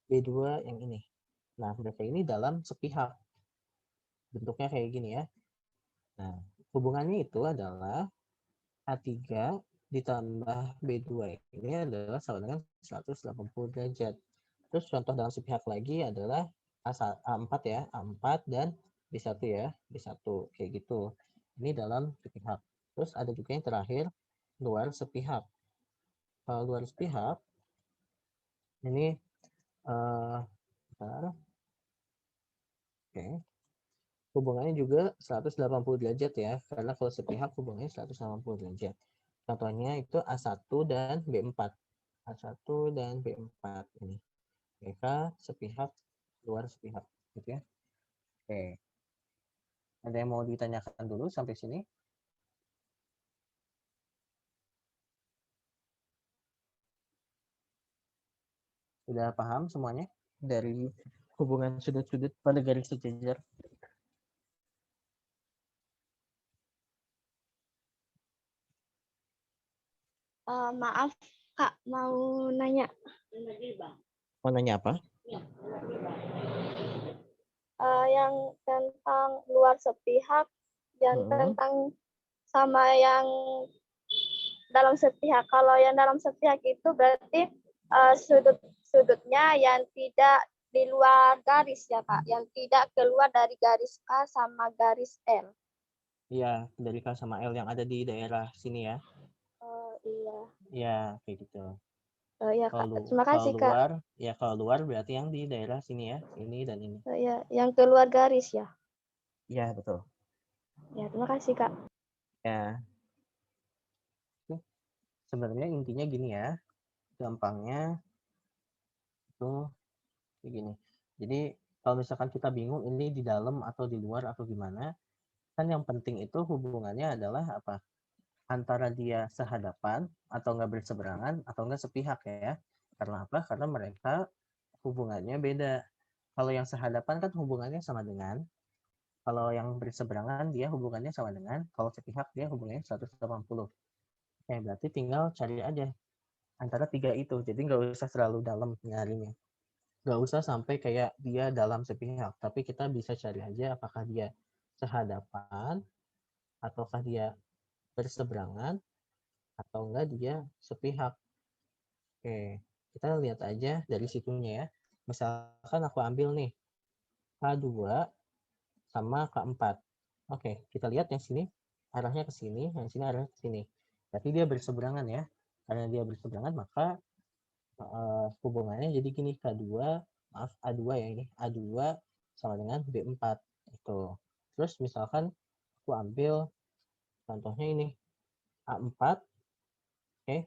S1: B2 yang ini. Nah, mereka ini dalam sepihak. Bentuknya kayak gini ya. Nah, hubungannya itu adalah A3 ditambah B2 ini adalah sama dengan 180 derajat. Terus contoh dalam sepihak lagi adalah A4 ya, A4 dan B1 ya, B1 kayak gitu. Ini dalam sepihak. Terus ada juga yang terakhir luar sepihak. Kalau luar sepihak ini bentar. Oke. Hubungannya juga 180 derajat ya, karena kalau sepihak hubungannya 180 derajat. Contohnya itu A1 dan B4. A1 dan B4 ini. Mereka sepihak, luar sepihak. Gitu ya. Oke. Ada yang mau ditanyakan dulu sampai sini? Sudah paham semuanya? Dari hubungan sudut-sudut pada garis sejajar.
S4: Maaf, Kak, mau nanya.
S1: Mau nanya apa?
S4: Yang tentang luar sepihak, yang tentang sama yang dalam sepihak. Kalau yang dalam sepihak itu berarti sudutnya yang tidak di luar garis ya, Kak, yang tidak keluar dari garis K sama garis L.
S1: Iya, dari K sama L yang ada di daerah sini ya.
S4: Iya.
S1: Iya, kayak gitu.
S4: Ya, Kak. Terima kasih, Kak.
S1: Kalau luar berarti yang di daerah sini ya, ini dan ini.
S4: Ya, yang keluar garis ya.
S1: Iya, betul.
S4: Ya, terima kasih, Kak.
S1: Ya. Sebenarnya intinya gini ya. Gampangnya itu kayak gini. Jadi kalau misalkan kita bingung ini di dalam atau di luar atau gimana, kan yang penting itu hubungannya adalah apa? Antara dia sehadapan atau enggak berseberangan atau enggak sepihak ya. Karena apa? Karena mereka hubungannya beda. Kalau yang sehadapan kan hubungannya sama dengan, kalau yang berseberangan dia hubungannya sama dengan, kalau sepihak dia hubungannya 180. Berarti tinggal cari aja antara tiga itu. Jadi nggak usah terlalu dalam nyarinya. Nggak usah sampai kayak dia dalam sepihak. Tapi kita bisa cari aja apakah dia sehadapan, ataukah dia berseberangan, atau enggak dia sepihak. Oke, kita lihat aja dari situnya ya. Misalkan aku ambil nih K2 sama K4. Oke, kita lihat yang sini arahnya ke sini, yang sini arahnya ke sini. Berarti dia berseberangan ya. Karena dia berseberangan maka hubungannya jadi gini, A2 ya ini, A2 sama dengan B4. Gitu. Terus misalkan aku ambil contohnya ini A4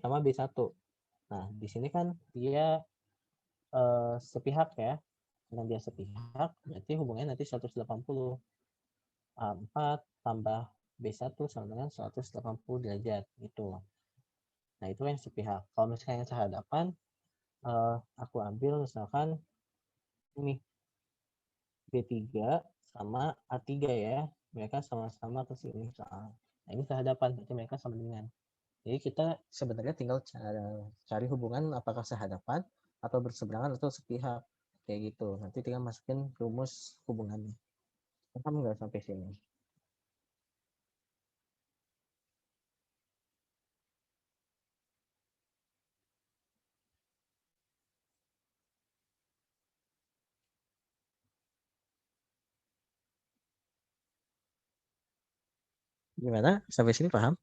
S1: sama B1. Nah, di sini kan dia sepihak ya. Karena dia sepihak, berarti hubungannya nanti 180. A4 tambah B1 sama dengan 180 derajat gitu. Nah, itu yang sepihak. Kalau misalnya yang sehadapan, aku ambil misalkan ini B3 sama A3 ya. Mereka sama-sama ke sini. Nah, ini sehadapan, berarti mereka sama dengan. Jadi kita sebenarnya tinggal cari hubungan apakah sehadapan atau berseberangan atau sepihak. Kayak gitu. Nanti tinggal masukin rumus hubungannya. Paham nggak sampai sini? Gimana? Sampai sini paham?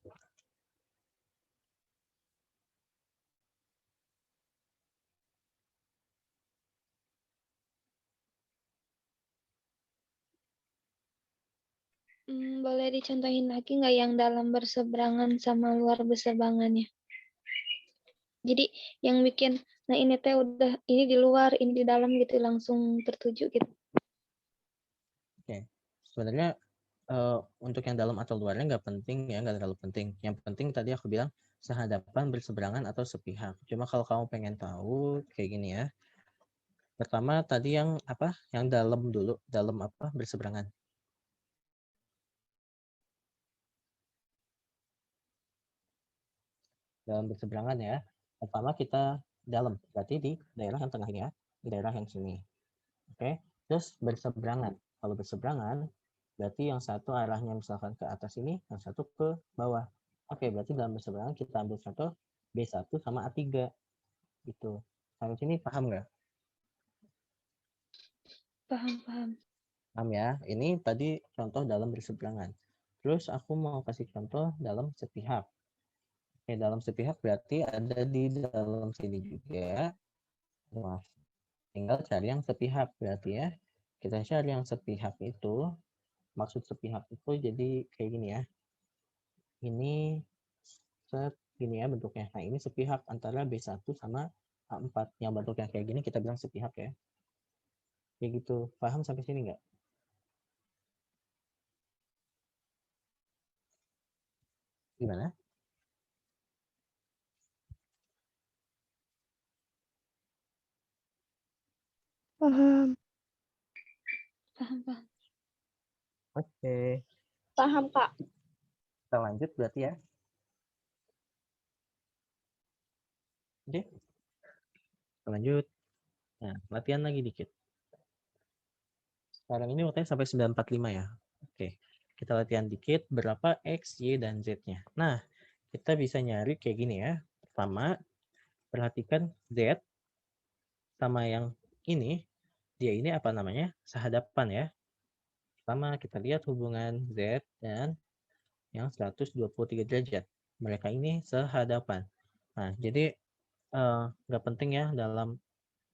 S3: Boleh dicontohin lagi nggak yang dalam berseberangan sama luar berseberangannya? Jadi yang bikin, nah ini teh udah, ini di luar, ini di dalam gitu, langsung tertuju gitu.
S1: Oke. Sebenarnya untuk yang dalam atau luarnya nggak penting ya, nggak terlalu penting. Yang penting tadi aku bilang sehadapan, berseberangan, atau sepihak. Cuma kalau kamu pengen tahu kayak gini ya. Pertama tadi yang apa? Yang dalam dulu. Dalam apa? Berseberangan. Dalam berseberangan ya. Pertama kita dalam. Berarti di daerah yang tengah ini ya. Di daerah yang sini. Oke. Terus berseberangan. Kalau berseberangan, berarti yang satu arahnya misalkan ke atas ini, yang satu ke bawah. Oke, berarti dalam berseberangan kita ambil contoh B1 sama A3. Gitu. Sampai sini paham nggak?
S3: Paham.
S1: Paham ya? Ini tadi contoh dalam berseberangan. Terus aku mau kasih contoh dalam sepihak. Oke, dalam sepihak berarti ada di dalam sini juga. Wah, tinggal cari yang sepihak berarti ya. Kita cari yang sepihak itu. Maksud sepihak itu jadi kayak gini ya. Ini gini ya bentuknya. Nah, ini sepihak antara B1 sama A4. Yang bentuknya kayak gini kita bilang sepihak ya. Kayak gitu. Paham sampai sini nggak? Gimana?
S2: Paham.
S3: Paham.
S1: Oke.
S4: Paham, Kak.
S1: Kita lanjut berarti ya. Oke. Kita lanjut. Nah, latihan lagi dikit. Sekarang ini waktunya sampai 945 ya. Oke. Kita latihan dikit berapa X, Y, dan Z-nya. Nah, kita bisa nyari kayak gini ya. Pertama, perhatikan Z sama yang ini. Dia ini apa namanya? Sehadapan ya. Pertama, kita lihat hubungan Z dan yang 123 derajat. Mereka ini sehadapan. Nah, jadi nggak penting ya dalam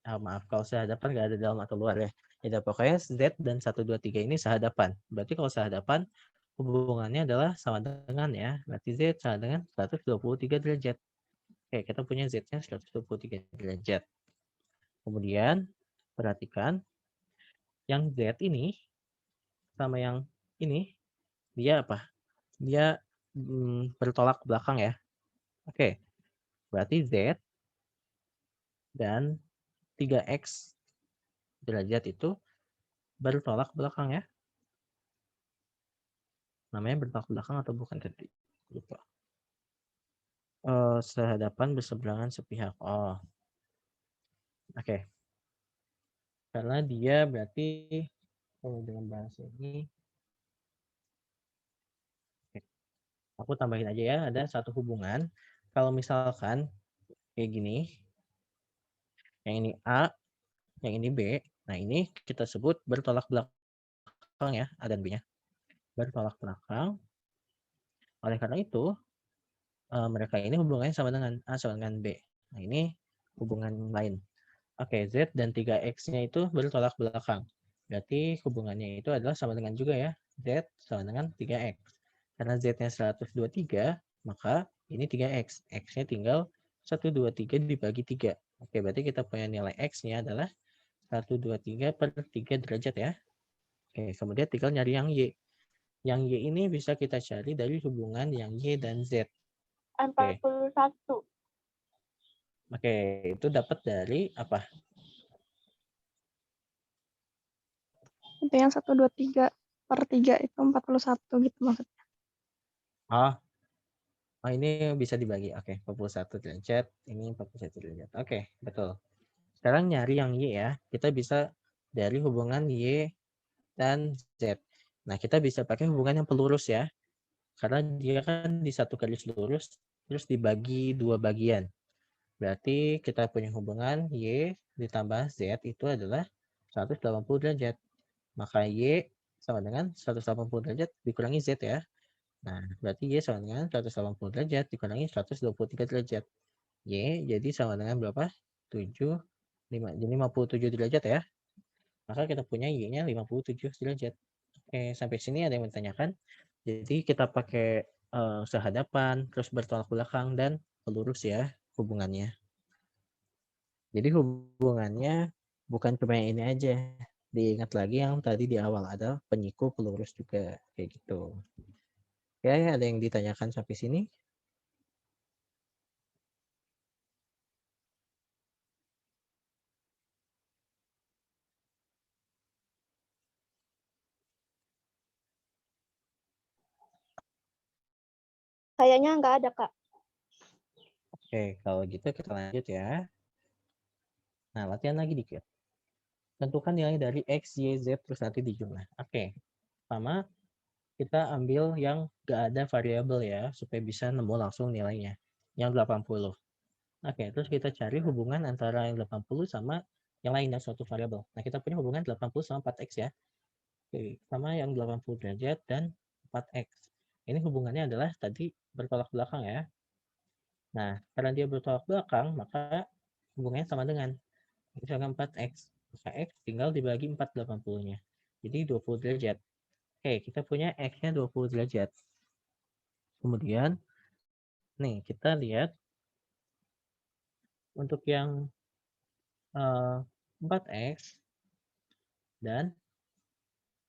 S1: maaf kalau sehadapan nggak ada dalam atau luar ya. Jadi pokoknya Z dan 123 ini sehadapan. Berarti kalau sehadapan hubungannya adalah sama dengan ya. Berarti Z sama dengan 123 derajat. Oke, kita punya Z-nya 123 derajat. Kemudian perhatikan yang Z ini sama yang ini dia apa? Dia bertolak belakang ya. Oke. Berarti Z dan 3X derajat itu bertolak belakang ya. Namanya bertolak belakang atau bukan tadi? Lupa. Sehadapan, berseberangan, sepihak. Oh. Oke. Karena dia berarti kalau dengan bahasa ini aku tambahin aja ya, ada satu hubungan. Kalau misalkan kayak gini, yang ini A, yang ini B, nah ini kita sebut bertolak belakang ya, A dan B-nya. Bertolak belakang. Oleh karena itu, mereka ini hubungannya sama dengan A sama dengan B. Nah ini hubungan lain. Oke, Z dan 3X-nya itu bertolak belakang. Berarti hubungannya itu adalah sama dengan juga ya. Z sama dengan 3X. Karena Z-nya 123, maka ini 3X. X-nya tinggal 123 dibagi 3. Oke, berarti kita punya nilai X-nya adalah 123 per 3 derajat ya. Oke, kemudian tinggal nyari yang Y. Yang Y ini bisa kita cari dari hubungan yang Y dan Z.
S4: 41.
S1: Oke, itu dapat dari apa?
S2: Itu yang 123 per 3 itu 41 gitu maksudnya.
S1: Oh, ini bisa dibagi. Oke, 41 derajat. Ini 41 derajat. Oke, betul. Sekarang nyari yang Y ya. Kita bisa dari hubungan Y dan Z. Nah, kita bisa pakai hubungan yang pelurus ya. Karena dia kan di satu garis lurus, terus dibagi dua bagian. Berarti kita punya hubungan Y ditambah Z itu adalah 180 derajat. Maka Y sama dengan 180 derajat dikurangi Z ya. Nah, berarti Y sama dengan 180 derajat dikurangi 123 derajat. Y jadi sama dengan berapa? 7, 5, jadi 57 derajat ya. Maka kita punya Y-nya 57 derajat. Oke, sampai sini ada yang bertanyakan. Jadi kita pakai sehadapan, terus bertolak belakang, dan pelurus ya hubungannya. Jadi hubungannya bukan cuma yang ini aja. Diingat lagi yang tadi di awal ada penyiku pelurus juga kayak gitu. Ya, ada yang ditanyakan sampai sini?
S4: Kayaknya nggak ada, Kak.
S1: Oke, kalau gitu kita lanjut ya. Nah, latihan lagi dikit. Tentukan nilai dari X, Y, Z, terus nanti dijumlah. Oke, pertama kita ambil yang nggak ada variabel ya, supaya bisa nemu langsung nilainya. Yang 80. Oke, terus kita cari hubungan antara yang 80 sama yang lain dan suatu variabel. Nah, kita punya hubungan 80 sama 4X ya. Oke, sama yang 80 derajat dan 4X. Ini hubungannya adalah tadi bertolak belakang ya. Nah, karena dia bertolak belakang, maka hubungannya sama dengan misalkan 4X. Maka X tinggal dibagi 4 80-nya. Jadi 20 derajat. Oke, kita punya X-nya 20 derajat. Kemudian, nih kita lihat untuk yang 4X dan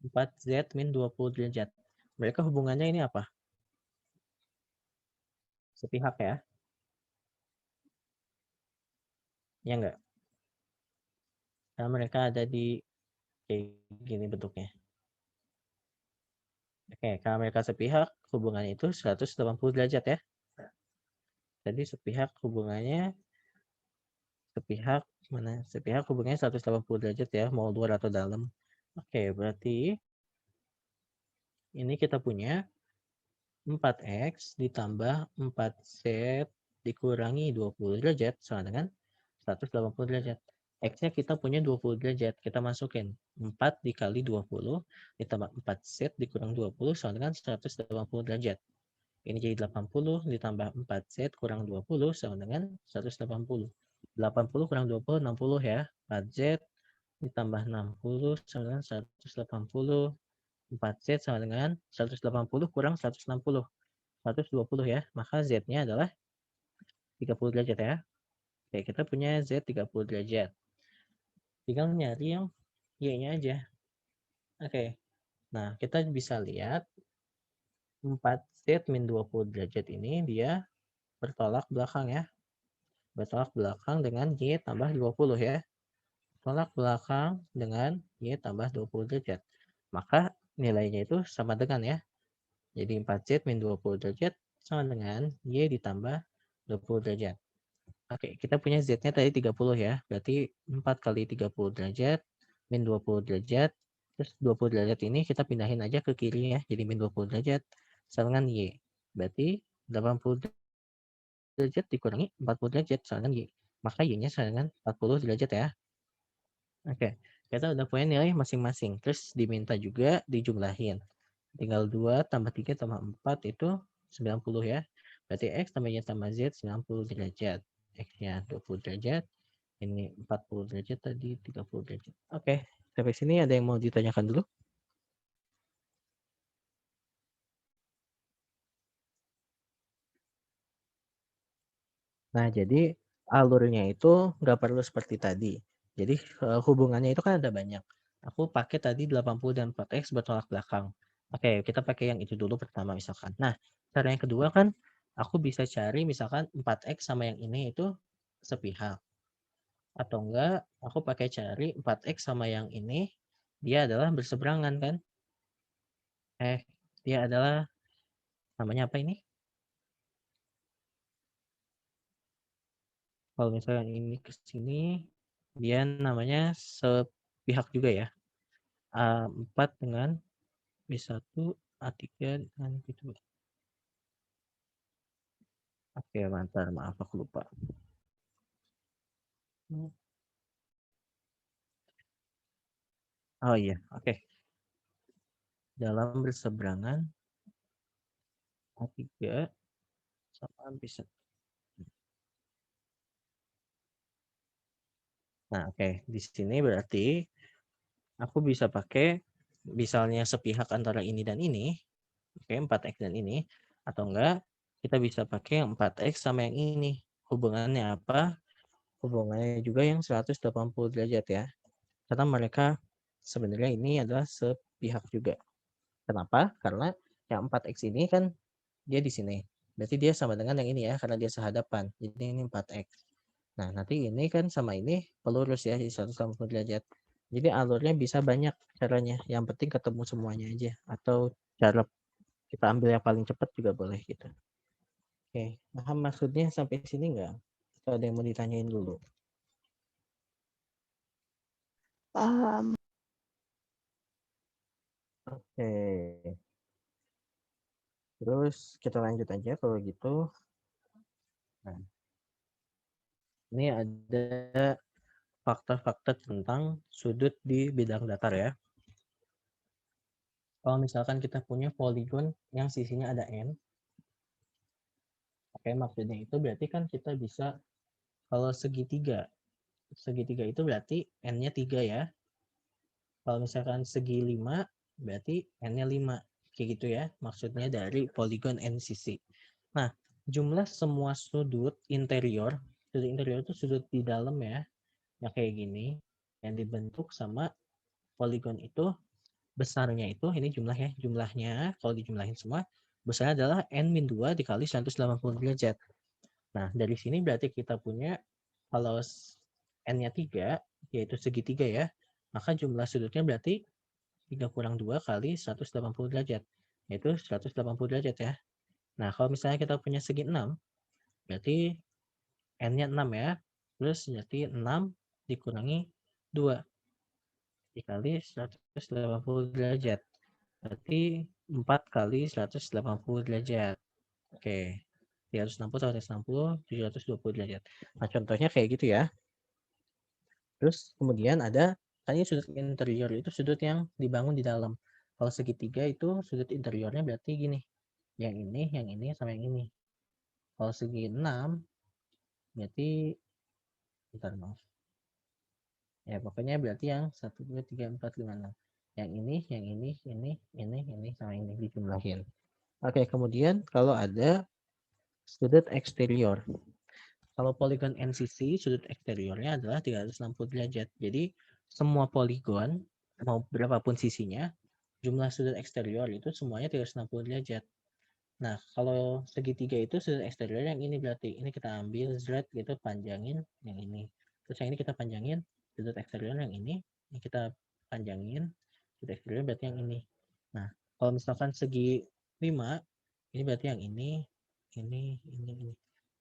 S1: 4Z min 20 derajat. Mereka hubungannya ini apa? Sepihak ya. Ya enggak? Karena mereka ada di kayak gini bentuknya. Oke, kalau mereka sepihak, hubungannya itu 180 derajat ya. Jadi sepihak hubungannya sepihak mana? Sepihak hubungannya 180 derajat ya, mau luar atau dalam. Oke, berarti ini kita punya 4X ditambah 4Z dikurangi 20 derajat sama dengan 180 derajat. X-nya kita punya 20 derajat. Kita masukin 4 dikali 20 ditambah 4Z dikurang 20 sama dengan 180 derajat. Ini jadi 80 ditambah 4Z kurang 20 sama dengan 180. 80 kurang 20, 60 ya. 4Z ditambah 60 sama dengan 180. 4Z sama dengan 180 kurang 160. 120 ya. Maka Z-nya adalah 30 derajat ya. Oke, kita punya Z 30 derajat. Tinggal nyari yang Y-nya aja. Oke. Nah, kita bisa lihat 4Z min 20 derajat ini dia bertolak belakang ya. Bertolak belakang dengan Y tambah 20 ya. Tolak belakang dengan Y tambah 20 derajat. Maka nilainya itu sama dengan ya. Jadi 4Z min 20 derajat sama dengan Y ditambah 20 derajat. Oke, kita punya Z-nya tadi 30 ya. Berarti 4 kali 30 derajat min 20 derajat. Terus 20 derajat ini kita pindahin aja ke kiri ya. Jadi min 20 derajat sama dengan Y. Berarti 80 derajat dikurangi 40 derajat sama dengan Y. Maka Y-nya sama dengan 40 derajat ya. Oke, kita udah punya nilai masing-masing. Terus diminta juga dijumlahin. Tinggal 2 tambah 3 tambah 4 itu 90 ya. Berarti X tambah Y tambah Z 90 derajat. X-nya 20 derajat. Ini 40 derajat tadi 30 derajat. Oke, Sampai sini ada yang mau ditanyakan dulu? Nah, jadi alurnya itu nggak perlu seperti tadi. Jadi hubungannya itu kan ada banyak. Aku pakai tadi 80 dan 4x bertolak belakang. Oke, kita pakai yang itu dulu pertama misalkan. Nah, cara yang kedua kan aku bisa cari misalkan 4x sama yang ini itu sepihak. Atau enggak, aku pakai cari 4x sama yang ini, dia adalah berseberangan kan? Dia adalah, namanya apa ini? Kalau misalnya ini ke sini, dia namanya sepihak juga ya. A4 dengan B1, A3 dengan B2. Oke, mantap. Maaf, aku lupa. Oh iya, oke. Dalam berseberangan, A3 sama B1. Nah, oke. Di sini berarti aku bisa pakai misalnya sepihak antara ini dan ini. Oke, 4x dan ini. Atau enggak, kita bisa pakai yang 4x sama yang ini. Hubungannya apa? Hubungannya juga yang 180 derajat ya. Karena mereka sebenarnya ini adalah sepihak juga. Kenapa? Karena yang 4x ini kan dia di sini. Berarti dia sama dengan yang ini ya, karena dia sehadapan. Jadi ini 4x. Nah, nanti ini kan sama ini pelurus ya, di 180 derajat. Jadi alurnya bisa banyak caranya. Yang penting ketemu semuanya aja. Atau cara kita ambil yang paling cepat juga boleh gitu. Oke, paham maksudnya sampai sini enggak? Atau ada yang mau ditanyain dulu?
S2: Paham.
S1: Oke. Terus kita lanjut aja kalau gitu. Nah, ini ada faktor-faktor tentang sudut di bidang datar ya. Kalau misalkan kita punya poligon yang sisinya ada N, oke, maksudnya itu berarti kan kita bisa, kalau segitiga itu berarti N-nya 3 ya. Kalau misalkan segi 5, berarti N-nya 5. Kayak gitu ya, maksudnya dari poligon N sisi. Nah, jumlah semua sudut interior itu sudut di dalam ya, yang kayak gini, yang dibentuk sama poligon itu, besarnya itu, ini jumlahnya kalau dijumlahin semua, besarnya adalah N-2 dikali 180 derajat. Nah, dari sini berarti kita punya, kalau N-nya 3, yaitu segitiga ya, maka jumlah sudutnya berarti 3 kurang 2 kali 180 derajat, yaitu 180 derajat ya. Nah, kalau misalnya kita punya segi 6, berarti N-nya 6 ya, terus berarti 6 dikurangi 2 dikali 180 derajat. Berarti 4 kali 180 derajat. Oke. 360, 160, 720 derajat. Nah, contohnya kayak gitu ya. Terus kemudian ada, kan ini sudut interior itu sudut yang dibangun di dalam. Kalau segitiga itu sudut interiornya berarti gini. Yang ini, sama yang ini. Kalau segi 6, berarti, bentar maaf. Ya, pokoknya berarti yang 1, 2, 3, 4, 5, 6. Yang ini, sama ini dijumlahin. Oke, kemudian kalau ada sudut eksterior. Kalau poligon NCC, sudut eksteriornya adalah 360 derajat. Jadi, semua poligon, mau berapapun sisinya, jumlah sudut eksterior itu semuanya 360 derajat. Nah, kalau segitiga itu sudut eksterior yang ini berarti. Ini kita ambil Z gitu, panjangin yang ini. Terus yang ini kita panjangin sudut eksterior yang ini kita panjangin sudut eksterior berarti yang ini. Nah, kalau misalkan segi 5, ini berarti yang ini.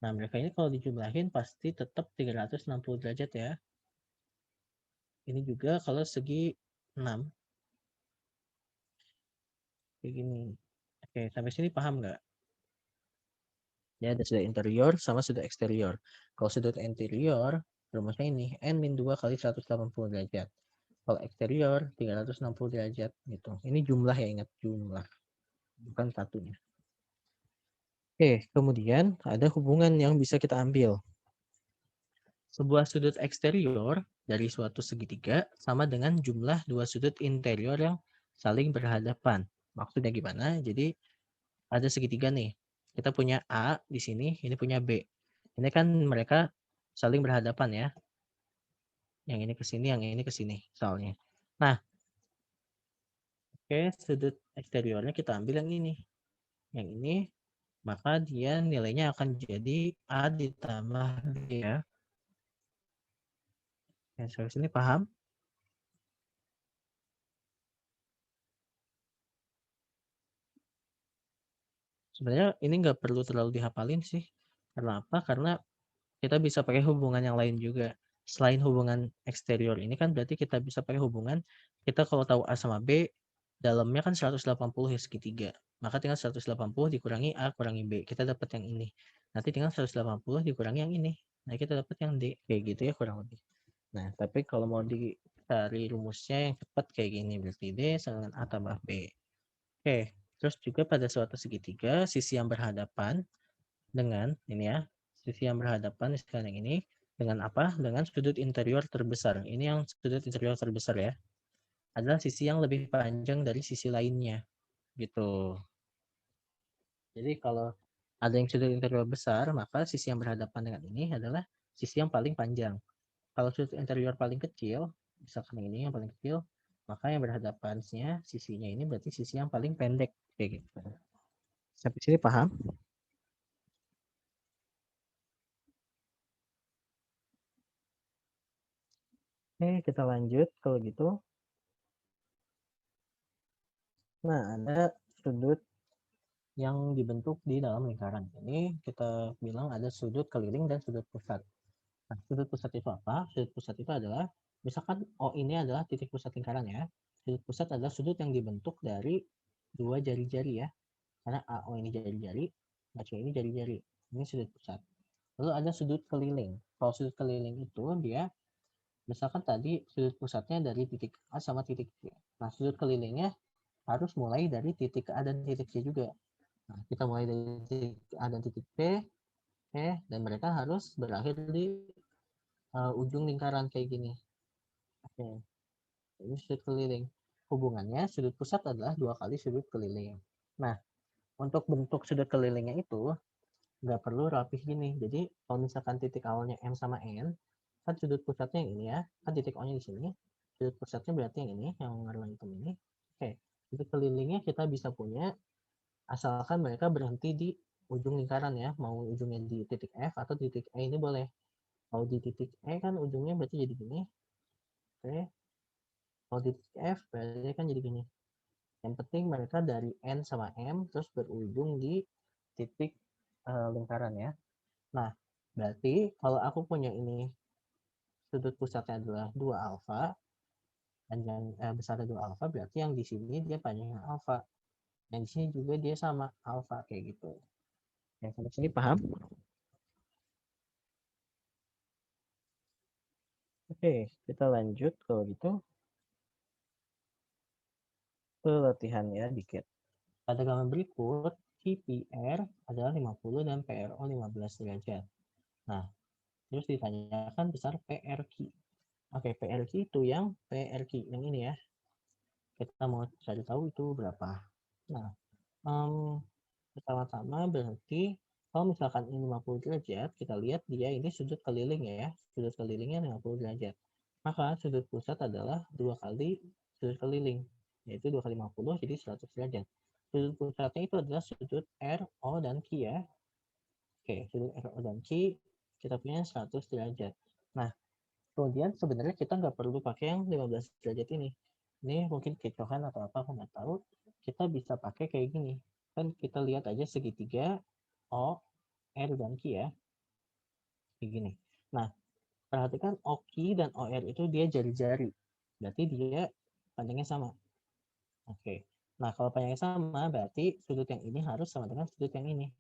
S1: Nah, mereka ini kalau dijumlahin pasti tetap 360 derajat ya. Ini juga kalau segi 6. Kayak gini. Oke, sampai sini paham nggak? Ya, ada sudut interior sama sudut eksterior. Kalau sudut interior, rumusnya ini, N-2 kali 180 derajat. Kalau eksterior, 360 derajat. Gitu. Ini jumlah ya, ingat jumlah. Bukan satunya. Oke, kemudian ada hubungan yang bisa kita ambil. Sebuah sudut eksterior dari suatu segitiga sama dengan jumlah dua sudut interior yang saling berhadapan. Maksudnya gimana? Jadi ada segitiga nih. Kita punya A di sini, ini punya B. Ini kan mereka saling berhadapan ya. Yang ini ke sini, yang ini ke sini soalnya. Nah, oke, sudut eksteriornya kita ambil yang ini. Yang ini, maka dia nilainya akan jadi A ditambah B ya. Ya, sampai sini paham? Sebenarnya ini nggak perlu terlalu dihafalin sih. Karena apa? Karena kita bisa pakai hubungan yang lain juga. Selain hubungan eksterior ini kan berarti kita bisa pakai hubungan, kita kalau tahu A sama B, dalamnya kan 180 ya segitiga. Maka tinggal 180 dikurangi A kurangi B. Kita dapat yang ini. Nanti tinggal 180 dikurangi yang ini. Nah, kita dapat yang D. Kayak gitu ya kurang lebih. Nah, tapi kalau mau dicari rumusnya yang cepat kayak gini. Berarti D sama dengan A tambah B. Oke. Terus juga pada suatu segitiga, sisi yang berhadapan dengan ini ya, sisi yang berhadapan misalkan yang ini dengan apa? Dengan sudut interior terbesar. Ini yang sudut interior terbesar ya. Adalah sisi yang lebih panjang dari sisi lainnya. Gitu. Jadi kalau ada yang sudut interior besar, maka sisi yang berhadapan dengan ini adalah sisi yang paling panjang. Kalau sudut interior paling kecil, misalkan ini yang paling kecil, maka yang berhadapannya sisinya ini berarti sisi yang paling pendek kayak gitu. Sampai sini paham? Oke, kita lanjut kalau gitu. Nah, ada sudut yang dibentuk di dalam lingkaran. Ini kita bilang ada sudut keliling dan sudut pusat. Nah, sudut pusat itu apa? Sudut pusat itu adalah, misalkan O ini adalah titik pusat lingkaran ya. Sudut pusat adalah sudut yang dibentuk dari dua jari-jari ya. Karena AO ini jari-jari, AC ini jari-jari. Ini sudut pusat. Lalu ada sudut keliling. Kalau sudut keliling itu dia, misalkan tadi sudut pusatnya dari titik A sama titik B. Nah, sudut kelilingnya harus mulai dari titik A dan titik C juga. Nah, kita mulai dari titik A dan titik B, dan mereka harus berakhir di ujung lingkaran kayak gini. Oke, ini sudut keliling. Hubungannya sudut pusat adalah 2 kali sudut keliling. Nah, untuk bentuk sudut kelilingnya itu nggak perlu rapih gini. Jadi kalau misalkan titik awalnya M sama N, kan sudut pusatnya yang ini ya, kan titik O-nya di sini. Sudut pusatnya berarti yang ini, yang warna hitam ini. Oke, sudut kelilingnya kita bisa punya asalkan mereka berhenti di ujung lingkaran ya, mau ujungnya di titik F atau titik E ini boleh. Kalau di titik E kan ujungnya berarti jadi gini. Oke. Kalau di titik F berarti kan jadi gini. Yang penting mereka dari N sama M terus berujung di titik lingkaran ya. Nah, berarti kalau aku punya ini sudut pusatnya adalah 2 alfa, panjang besarnya 2 alfa, berarti yang di sini dia panjangnya alfa. Yang di sini juga dia sama alfa kayak gitu. Yang sampai sini paham? Oke, kita lanjut kalau gitu ke latihannya dikit. Pada gambar berikut, CPR adalah 50 dan PRO 15 derajat. Nah, terus ditanyakan besar PRQ. Oke, PRQ itu yang PRQ, yang ini ya. Kita mau cari tahu itu berapa. Nah, pertama-tama berarti kalau misalkan ini 50 derajat, kita lihat dia ini sudut keliling ya. Sudut kelilingnya 50 derajat. Maka sudut pusat adalah 2 kali sudut keliling, yaitu 2 kali 50 jadi 100 derajat. Sudut pusatnya itu adalah sudut R, O, dan Q ya. Oke, sudut R, O, dan Q kita punya 100 derajat. Nah, kemudian sebenarnya kita nggak perlu pakai yang 15 derajat ini. Ini mungkin kecohan atau apa, aku nggak tahu. Kita bisa pakai kayak gini. Kan kita lihat aja segitiga O, R, dan Q ya. Kayak gini. Nah, perhatikan OQ dan OR itu dia jari-jari. Berarti dia panjangnya sama. Oke. Nah, kalau panjangnya sama, berarti sudut yang ini harus sama dengan sudut yang ini.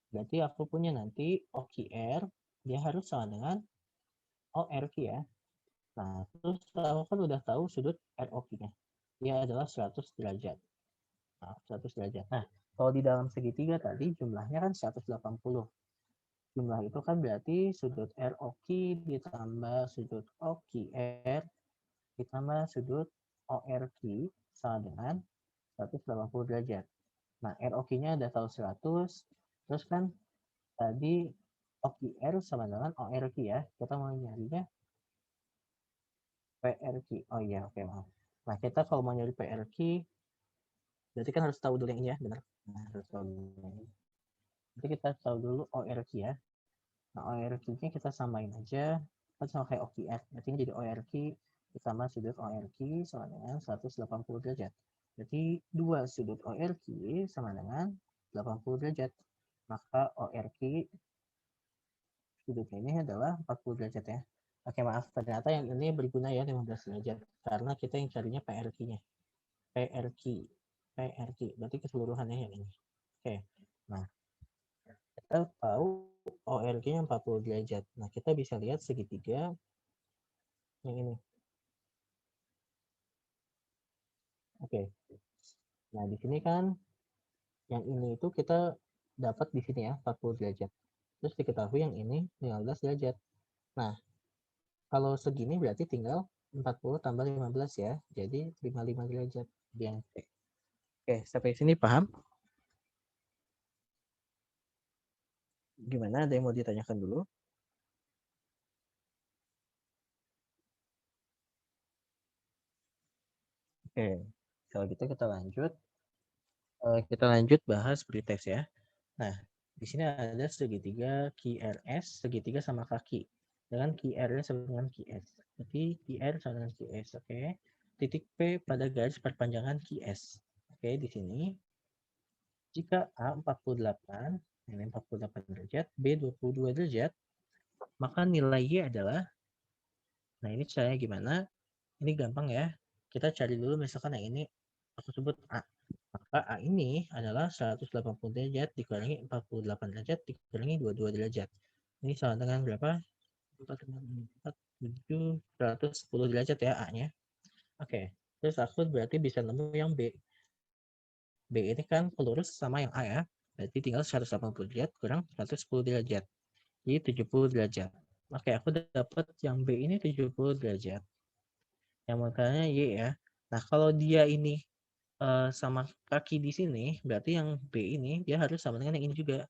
S1: Berarti aku punya nanti OQR, dia harus sama dengan ORQ ya. Nah, terus aku kan udah tahu sudut ROQ-nya. Dia adalah 100 derajat. Nah, 100 derajat. Nah, kalau di dalam segitiga tadi jumlahnya kan 180. Jumlah itu kan berarti sudut ROQ ditambah sudut OQR ditambah sudut ORQ sama dengan 180 derajat. Nah, ROQ-nya udah tahu 100, terus kan tadi OQR sama dengan ORQ ya. Kita mau nyarinya PRQ. Oh iya, oke, maaf. Nah, kita kalau mau nyari PRQ, berarti kan harus tahu dulu yang ini ya, benar? Nah, harus tahu dulu yang ini. Jadi kita tahu dulu ORQ ya. Nah, ORQ-nya kita samain aja, kan sama kayak OQR. Berarti ini jadi ORQ ditambah sudut ORQ sama dengan 180 derajat. Jadi dua sudut ORQ sama dengan 80 derajat. Maka ORQ sudutnya ini adalah 40 derajat ya. Oke, maaf, ternyata yang ini berguna ya 15 derajat. Karena kita yang carinya PRQ-nya. PRQ. PRQ, berarti keseluruhannya yang ini. Oke, nah kita tahu ORQ-nya 40 derajat. Nah, kita bisa lihat segitiga yang ini. Oke. Nah, di sini kan yang ini itu kita dapat di sini ya 40 derajat. Terus diketahui yang ini 15 derajat. Nah, kalau segini berarti tinggal 40 tambah 15 ya. Jadi 55 derajat yang T. Oke, sampai sini paham? Gimana? Ada yang mau ditanyakan dulu? Oke, kalau gitu kita lanjut. Kita lanjut bahas pretest ya. Nah, di sini ada segitiga QRS, segitiga sama kaki. Dengan QR sama dengan QS. Berarti QR sama dengan QS, oke. Titik P pada garis perpanjangan QS. Oke, di sini jika A 48, ini 48 derajat, B 22 derajat, maka nilai Y adalah, nah ini caranya gimana? Ini gampang ya. Kita cari dulu misalkan yang ini aku sebut A. Maka A ini adalah 180 derajat dikurangi 48 derajat dikurangi 22 derajat. Ini sama dengan berapa? 4, 7, 110 derajat ya A-nya. Oke, terus aku berarti bisa nemu yang B. B ini kan pelurus sama yang A ya. Berarti tinggal 180 derajat kurang 110 derajat. Jadi 70 derajat. Oke, aku dapat yang B ini 70 derajat. Yang makanya Y ya. Nah, kalau dia ini sama kaki di sini, berarti yang B ini dia harus sama dengan yang ini juga.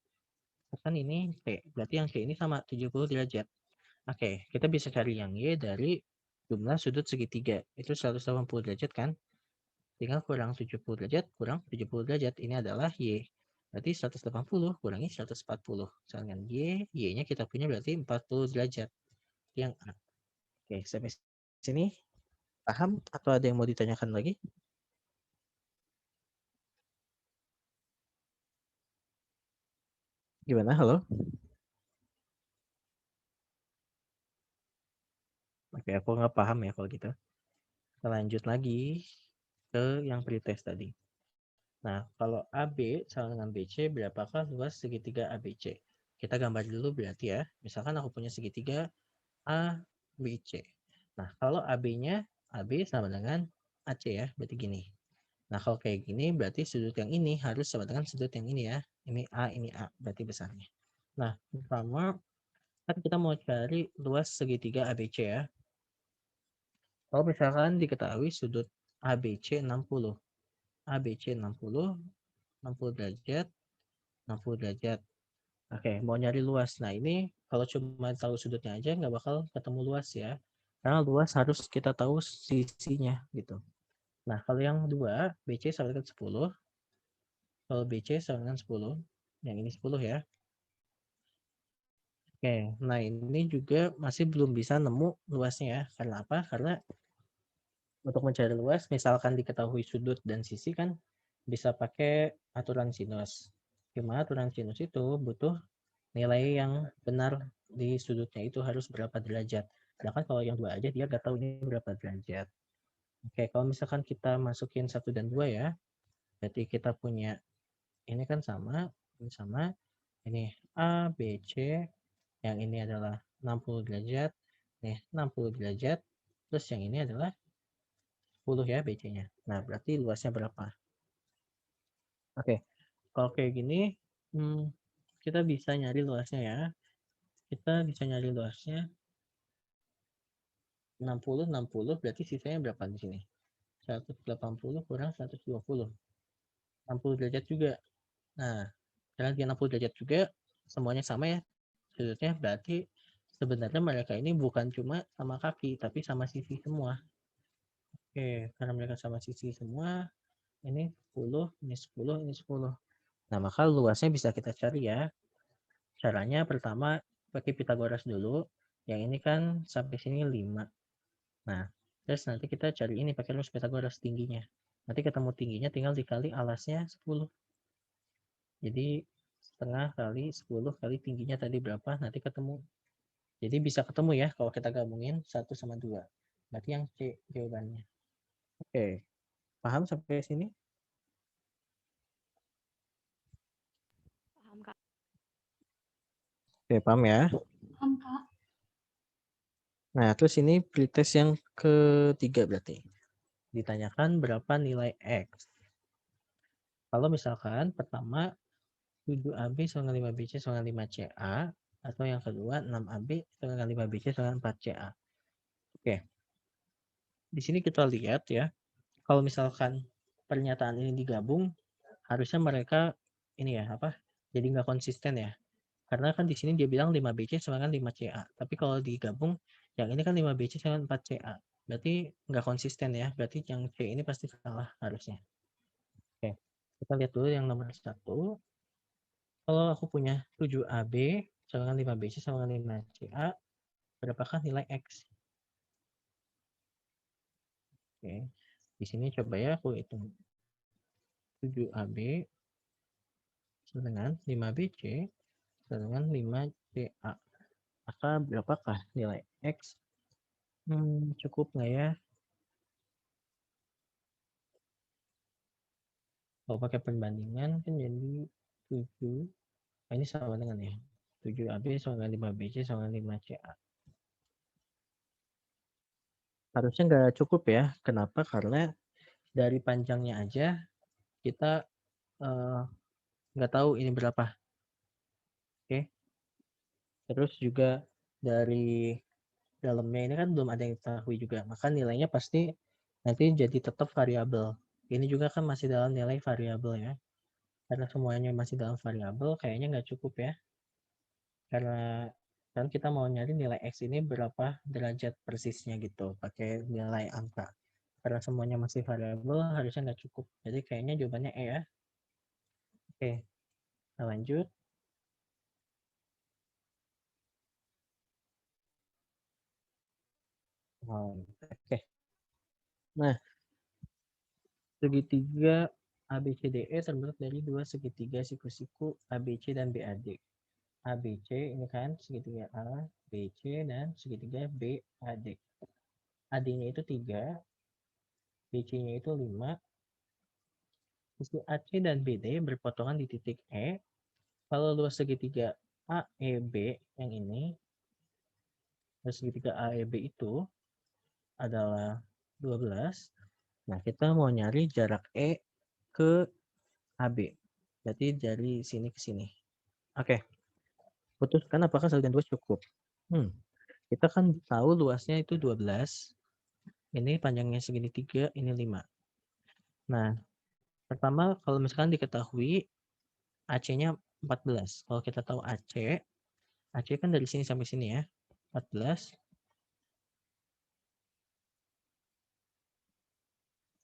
S1: Kan ini C, berarti yang C ini sama 70 derajat. Oke, kita bisa cari yang Y dari jumlah sudut segitiga. Itu 180 derajat kan? Tinggal kurang 70 derajat, kurang 70 derajat. Ini adalah Y. Berarti 180 kurangi 140. Misalkan Y, Y-nya kita punya berarti 40 derajat. Yang A. Oke, sampai sini paham atau ada yang mau ditanyakan lagi? Gimana? Halo? Oke, aku nggak paham ya kalau gitu. Kita lanjut lagi ke yang pretest tadi. Nah, kalau AB sama dengan BC, berapakah luas segitiga ABC? Kita gambar dulu berarti ya. Misalkan aku punya segitiga ABC. Nah, kalau AB-nya, AB sama dengan AC ya, berarti gini. Nah, kalau kayak gini, berarti sudut yang ini harus sama dengan sudut yang ini ya. Ini A, berarti besarnya. Nah, pertama, kan kita mau cari luas segitiga ABC ya. Kalau misalkan diketahui sudut ABC 60. ABC 60 derajat, 60 derajat. Oke, mau nyari luas. Nah, ini kalau cuma tahu sudutnya aja nggak bakal ketemu luas ya. Karena luas harus kita tahu sisinya gitu. Nah, kalau yang dua, BC sama dengan 10. Kalau BC sama dengan 10, yang ini 10 ya. Oke, nah ini juga masih belum bisa nemu luasnya ya. Karena apa? Karena untuk mencari luas, misalkan diketahui sudut dan sisi kan bisa pakai aturan sinus. Cuma aturan sinus itu butuh nilai yang benar di sudutnya itu harus berapa derajat. Sedangkan kalau yang dua aja dia nggak tahu ini berapa derajat. Oke, kalau misalkan kita masukin 1 dan 2 ya, berarti kita punya ini kan sama, ini A, B, C, yang ini adalah 60 derajat, nih 60 derajat, terus yang ini adalah 10 ya BC-nya. Nah, berarti luasnya berapa? Oke, kalau kayak gini, kita bisa nyari luasnya ya. kita bisa nyari luasnya 60, 60, berarti sisanya berapa di sini? 180 kurang 120. 60 derajat juga. Nah, karena dia 60 derajat juga, semuanya sama ya sudutnya, berarti sebenarnya mereka ini bukan cuma sama kaki, tapi sama sisi semua. Oke, karena mereka sama sisi semua, ini 10, ini 10, ini 10. Nah, maka luasnya bisa kita cari ya. Caranya pertama pakai Pitagoras dulu. Yang ini kan sampai sini 5. Nah, terus nanti kita cari ini pakai rumus Pitagoras tingginya. Nanti ketemu tingginya tinggal dikali alasnya 10. Jadi setengah kali 10 kali tingginya tadi berapa, nanti ketemu. Jadi bisa ketemu ya kalau kita gabungin 1 sama 2. Berarti yang C jawabannya. Oke, paham sampai sini?
S5: Paham, Kak.
S1: Oke, paham ya?
S3: Paham, Kak.
S1: Nah, terus ini pretest yang ketiga berarti. Ditanyakan berapa nilai X. Kalau misalkan pertama 7AB sama 5BC sama 5CA, atau yang kedua 6AB sama 5BC sama 4CA. Oke. Di sini kita lihat ya, kalau misalkan pernyataan ini digabung, harusnya mereka ini ya, jadi nggak konsisten ya. Karena kan di sini dia bilang 5BC sama 5CA. Tapi kalau digabung, yang ini kan 5BC sama 4CA. Berarti nggak konsisten ya. Berarti yang C ini pasti salah harusnya. Oke, kita lihat dulu yang nomor 1. Kalau aku punya 7AB sama 5BC sama 5CA, berapakah nilai X? Oke, di sini coba ya aku hitung. 7AB sama dengan 5BC sama dengan 5CA. Maka berapakah nilai X? Cukup nggak ya? Kalau pakai perbandingan kan jadi 7. Ini sama dengan ya. 7AB sama dengan 5BC sama dengan 5CA. Harusnya nggak cukup ya. Kenapa? Karena dari panjangnya aja kita nggak tahu ini berapa. Oke. Terus juga dari dalamnya ini kan belum ada yang diketahui juga. Maka nilainya pasti nanti jadi tetap variabel. Ini juga kan masih dalam nilai variabel ya. Karena semuanya masih dalam variabel, kayaknya nggak cukup ya. Karena kan kita mau nyari nilai X ini berapa derajat persisnya gitu, pakai nilai angka. Karena semuanya masih variabel, harusnya nggak cukup. Jadi kayaknya jawabannya E ya. Oke, kita lanjut. Oke. Nah, segitiga ABCDE terbentuk dari dua segitiga siku-siku ABC dan BAD. ABC ini kan segitiga A, BC, dan segitiga BAD. AD-nya itu 3, BC-nya itu 5, sisi AC dan BD berpotongan di titik E. Kalau luas segitiga AEB yang ini, luas segitiga AEB itu adalah 12. Nah, kita mau nyari jarak E ke AB. Berarti dari sini ke sini. Oke. Putuskan apakah 1 dan 2 cukup. Kita kan tahu luasnya itu 12. Ini panjangnya segini 3, ini 5. Nah, pertama kalau misalkan diketahui AC-nya 14. Kalau kita tahu AC kan dari sini sampai sini ya. 14.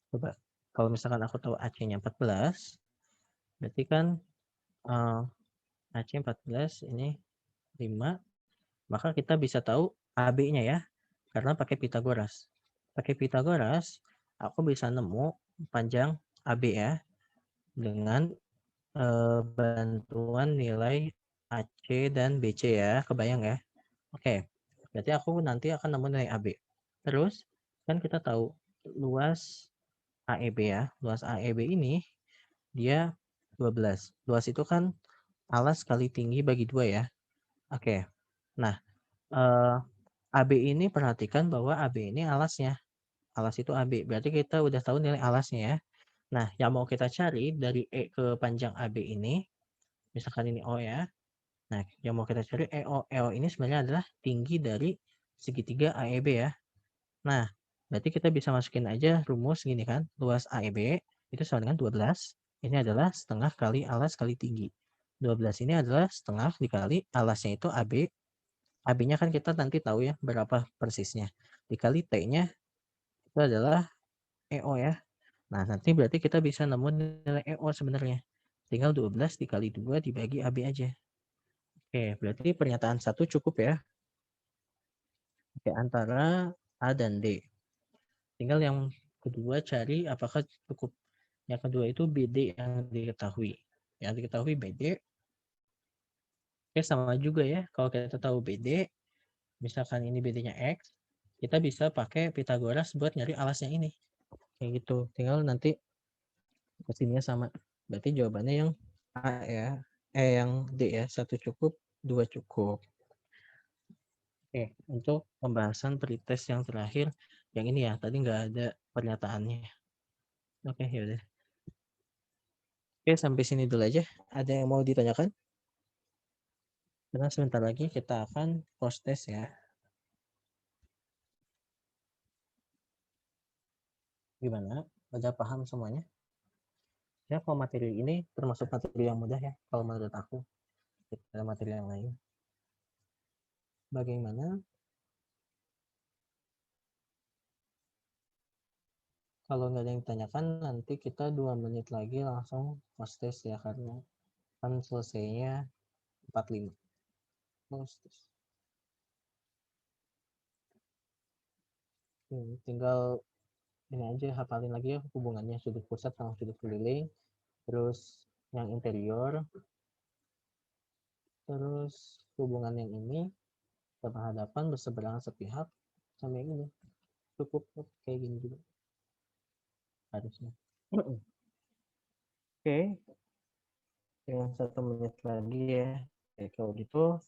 S1: Coba. Kalau misalkan aku tahu AC-nya 14, berarti kan AC 14 ini 5. Maka kita bisa tahu AB-nya ya. Karena pakai Pitagoras. Pakai Pitagoras, aku bisa nemu panjang AB ya. Dengan bantuan nilai AC dan BC ya. Kebayang ya? Oke. Berarti aku nanti akan nemu nilai AB. Terus, kan kita tahu luas AEB ya. Luas AEB ini, dia 12. Luas itu kan alas kali tinggi bagi 2 ya. Oke. Nah, AB ini perhatikan bahwa AB ini alasnya. Alas itu AB. Berarti kita udah tahu nilai alasnya ya. Nah, yang mau kita cari dari E ke panjang AB ini, misalkan ini O ya. Nah, yang mau kita cari EO. EO ini sebenarnya adalah tinggi dari segitiga AEB ya. Nah, berarti kita bisa masukin aja rumus gini kan. Luas AEB itu sama dengan 12. Ini adalah setengah kali alas kali tinggi. 12 ini adalah setengah dikali alasnya itu AB. AB-nya kan kita nanti tahu ya berapa persisnya. Dikali T-nya itu adalah EO ya. Nah, nanti berarti kita bisa nemu nilai EO sebenarnya. Tinggal 12 dikali 2 dibagi AB aja. Oke, berarti pernyataan 1 cukup ya. Oke, antara A dan D. Tinggal yang kedua cari apakah cukup. Yang kedua itu BD yang diketahui. Yang diketahui BD. Oke, sama juga ya. Kalau kita tahu BD, misalkan ini BD-nya X, kita bisa pakai Pitagoras buat nyari alasnya ini. Kayak gitu. Tinggal nanti kesininya sama. Berarti jawabannya yang A ya. Yang D ya. 1 cukup, 2 cukup. Oke, untuk pembahasan pretest yang terakhir, yang ini ya, tadi nggak ada pernyataannya. Oke, yaudah. Oke, sampai sini dulu aja. Ada yang mau ditanyakan? Karena sebentar lagi kita akan post test ya. Gimana? Udah paham semuanya? Ya, kalau materi ini termasuk materi yang mudah ya, kalau menurut aku. Ada materi yang lain. Bagaimana? Kalau nggak ada yang ditanyakan, nanti kita 2 menit lagi langsung post test ya, karena kan selesainya 45. Post test. Tinggal ini aja, hafalin lagi ya hubungannya sudut pusat sama sudut keliling, terus yang interior, terus hubungan yang ini berhadapan berseberangan sepihak sama yang ini. Cukup kayak gini juga harusnya. Oke, dengan 1 menit lagi ya. Oke, kalau gitu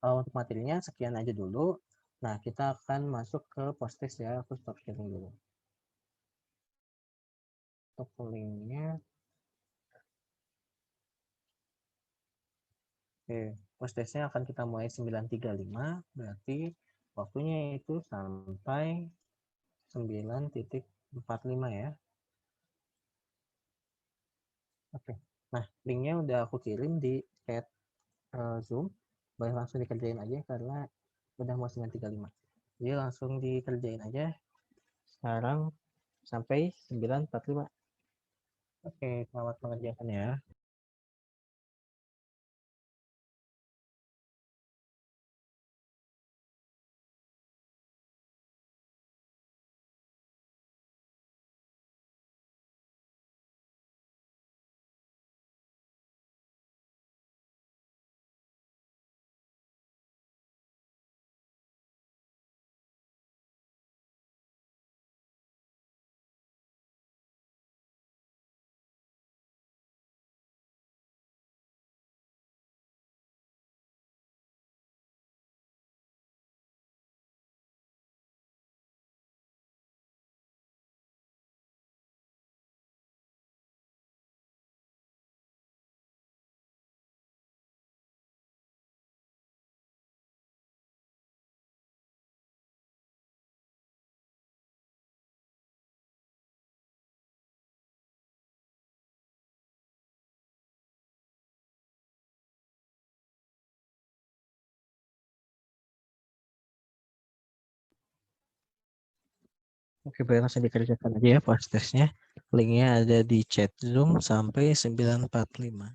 S1: untuk materinya sekian aja dulu. Nah, kita akan masuk ke post test ya. Aku stop sharing dulu. Untuk linknya. Oke, post testnya akan kita mulai 9.35, berarti waktunya itu sampai 9.45 ya. Oke, nah linknya udah aku kirim di chat Zoom, boleh langsung dikerjain aja karena udah mau 9.35. Jadi langsung dikerjain aja sekarang sampai 9.45. Oke, selamat mengerjakan ya. Oke, boleh langsung dikerjakan aja ya post testnya. Linknya ada di chat Zoom sampai 9.45.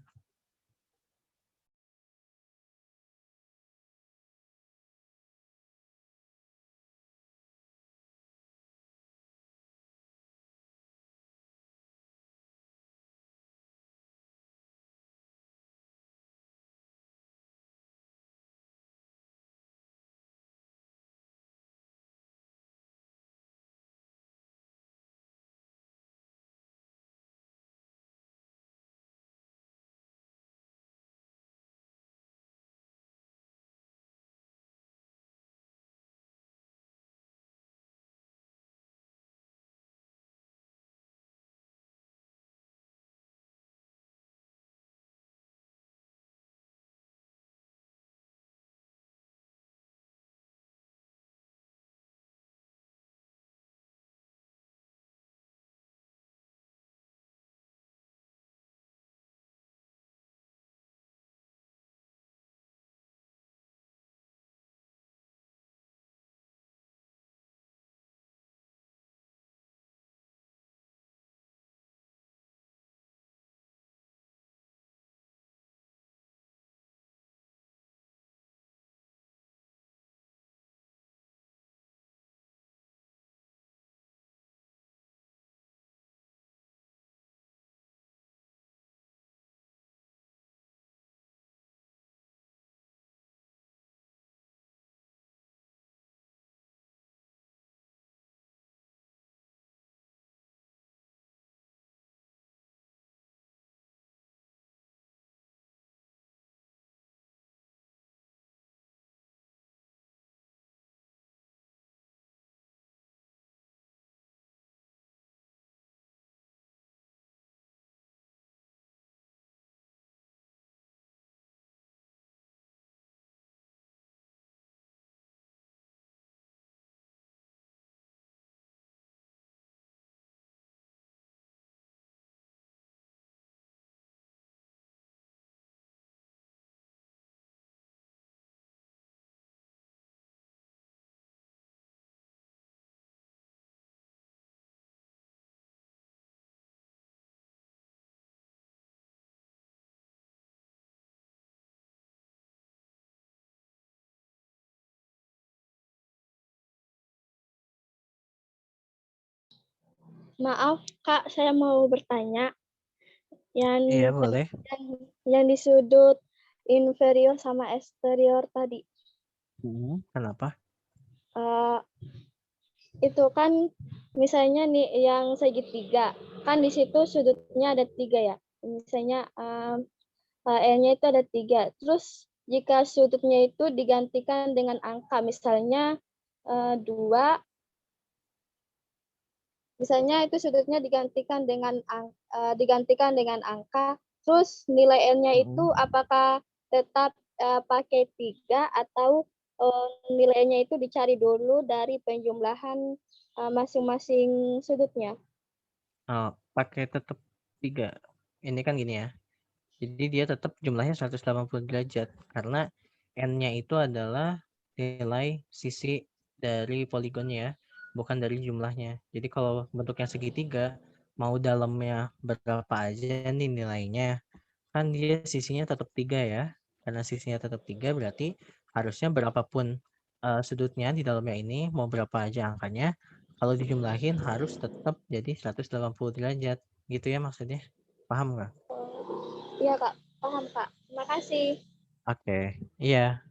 S4: Maaf, Kak, saya mau bertanya. Yang
S1: Iya, boleh.
S4: yang di sudut inferior sama eksterior tadi.
S1: Kenapa?
S4: Eh, itu kan misalnya nih yang segitiga, kan di situ sudutnya ada 3 ya. Misalnya L-nya itu ada 3. Terus jika sudutnya itu digantikan dengan angka, misalnya 2, misalnya itu sudutnya digantikan dengan angka, terus nilai N-nya itu apakah tetap pakai 3 atau nilainya itu dicari dulu dari penjumlahan masing-masing sudutnya?
S1: Oh, pakai tetap 3. Ini kan gini ya. Jadi dia tetap jumlahnya 180 derajat karena N-nya itu adalah nilai sisi dari poligonnya, bukan dari jumlahnya. Jadi kalau bentuknya segitiga, mau dalamnya berapa aja nih nilainya, kan dia sisinya tetap 3 ya. Karena sisinya tetap 3 berarti harusnya berapapun sudutnya di dalamnya ini, mau berapa aja angkanya, kalau dijumlahin harus tetap jadi 180 derajat. Gitu ya maksudnya? Paham nggak?
S4: Iya, Kak. Paham, Kak. Terima kasih.
S1: Oke, iya.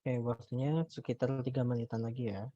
S1: Oke, waktunya sekitar 3 menitan lagi ya.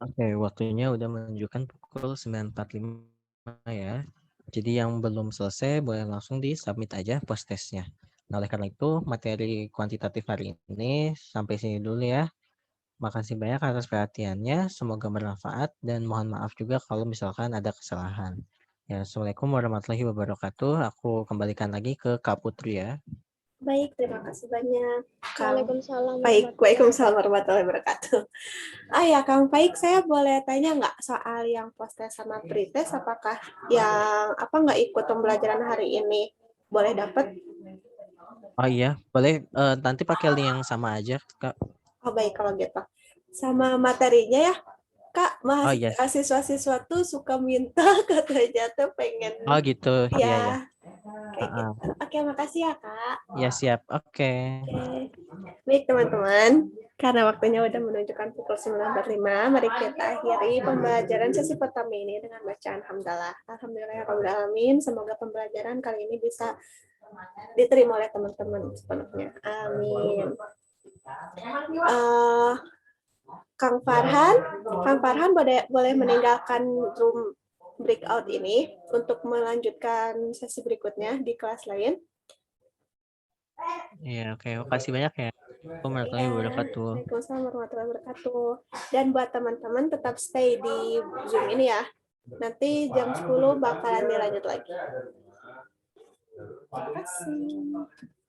S1: Oke, waktunya udah menunjukkan pukul 9.45 ya. Jadi yang belum selesai boleh langsung di-submit aja post testnya. Nah, oleh karena itu materi kuantitatif hari ini sampai sini dulu ya. Makasih banyak atas perhatiannya, semoga bermanfaat dan mohon maaf juga kalau misalkan ada kesalahan. Ya, Assalamualaikum warahmatullahi wabarakatuh. Aku kembalikan lagi ke Kak Putri ya.
S6: Baik, terima kasih banyak, Kang.
S4: Waalaikumsalam.
S6: Baik, Waalaikumsalam warahmatullahi wabarakatuh. Ya, Kang Baik, saya boleh tanya nggak soal yang post-test sama pre-test, apakah yang nggak ikut pembelajaran hari ini boleh dapat?
S1: Oh iya, boleh nanti pakai link yang sama aja, Kak.
S6: Oh baik, kalau gitu. Sama materinya ya, Kak,
S1: Oh iya.
S6: mahasiswa-siswa tuh suka minta katanya tuh pengen
S1: Oh gitu. Iya, iya.
S6: ya kayak gitu. Oke, makasih ya, Kak.
S1: Ya siap. Oke.
S6: Oke. Baik, teman-teman. Karena waktunya udah menunjukkan pukul 9.45, mari kita akhiri pembelajaran sesi pertama ini dengan bacaan hamdalah. Alhamdulillahirrahmanirrahim. Semoga pembelajaran kali ini bisa diterima oleh teman-teman sepenuhnya. Amin. Kang Farhan boleh meninggalkan room breakout ini untuk melanjutkan sesi berikutnya di kelas lain.
S1: Iya, oke. Makasih banyak ya. Assalamualaikum warahmatullahi wabarakatuh.
S6: Waalaikumsalam warahmatullahi wabarakatuh. Dan buat teman-teman tetap stay di Zoom ini ya. Nanti jam 10 bakalan dilanjut lagi. Terima kasih.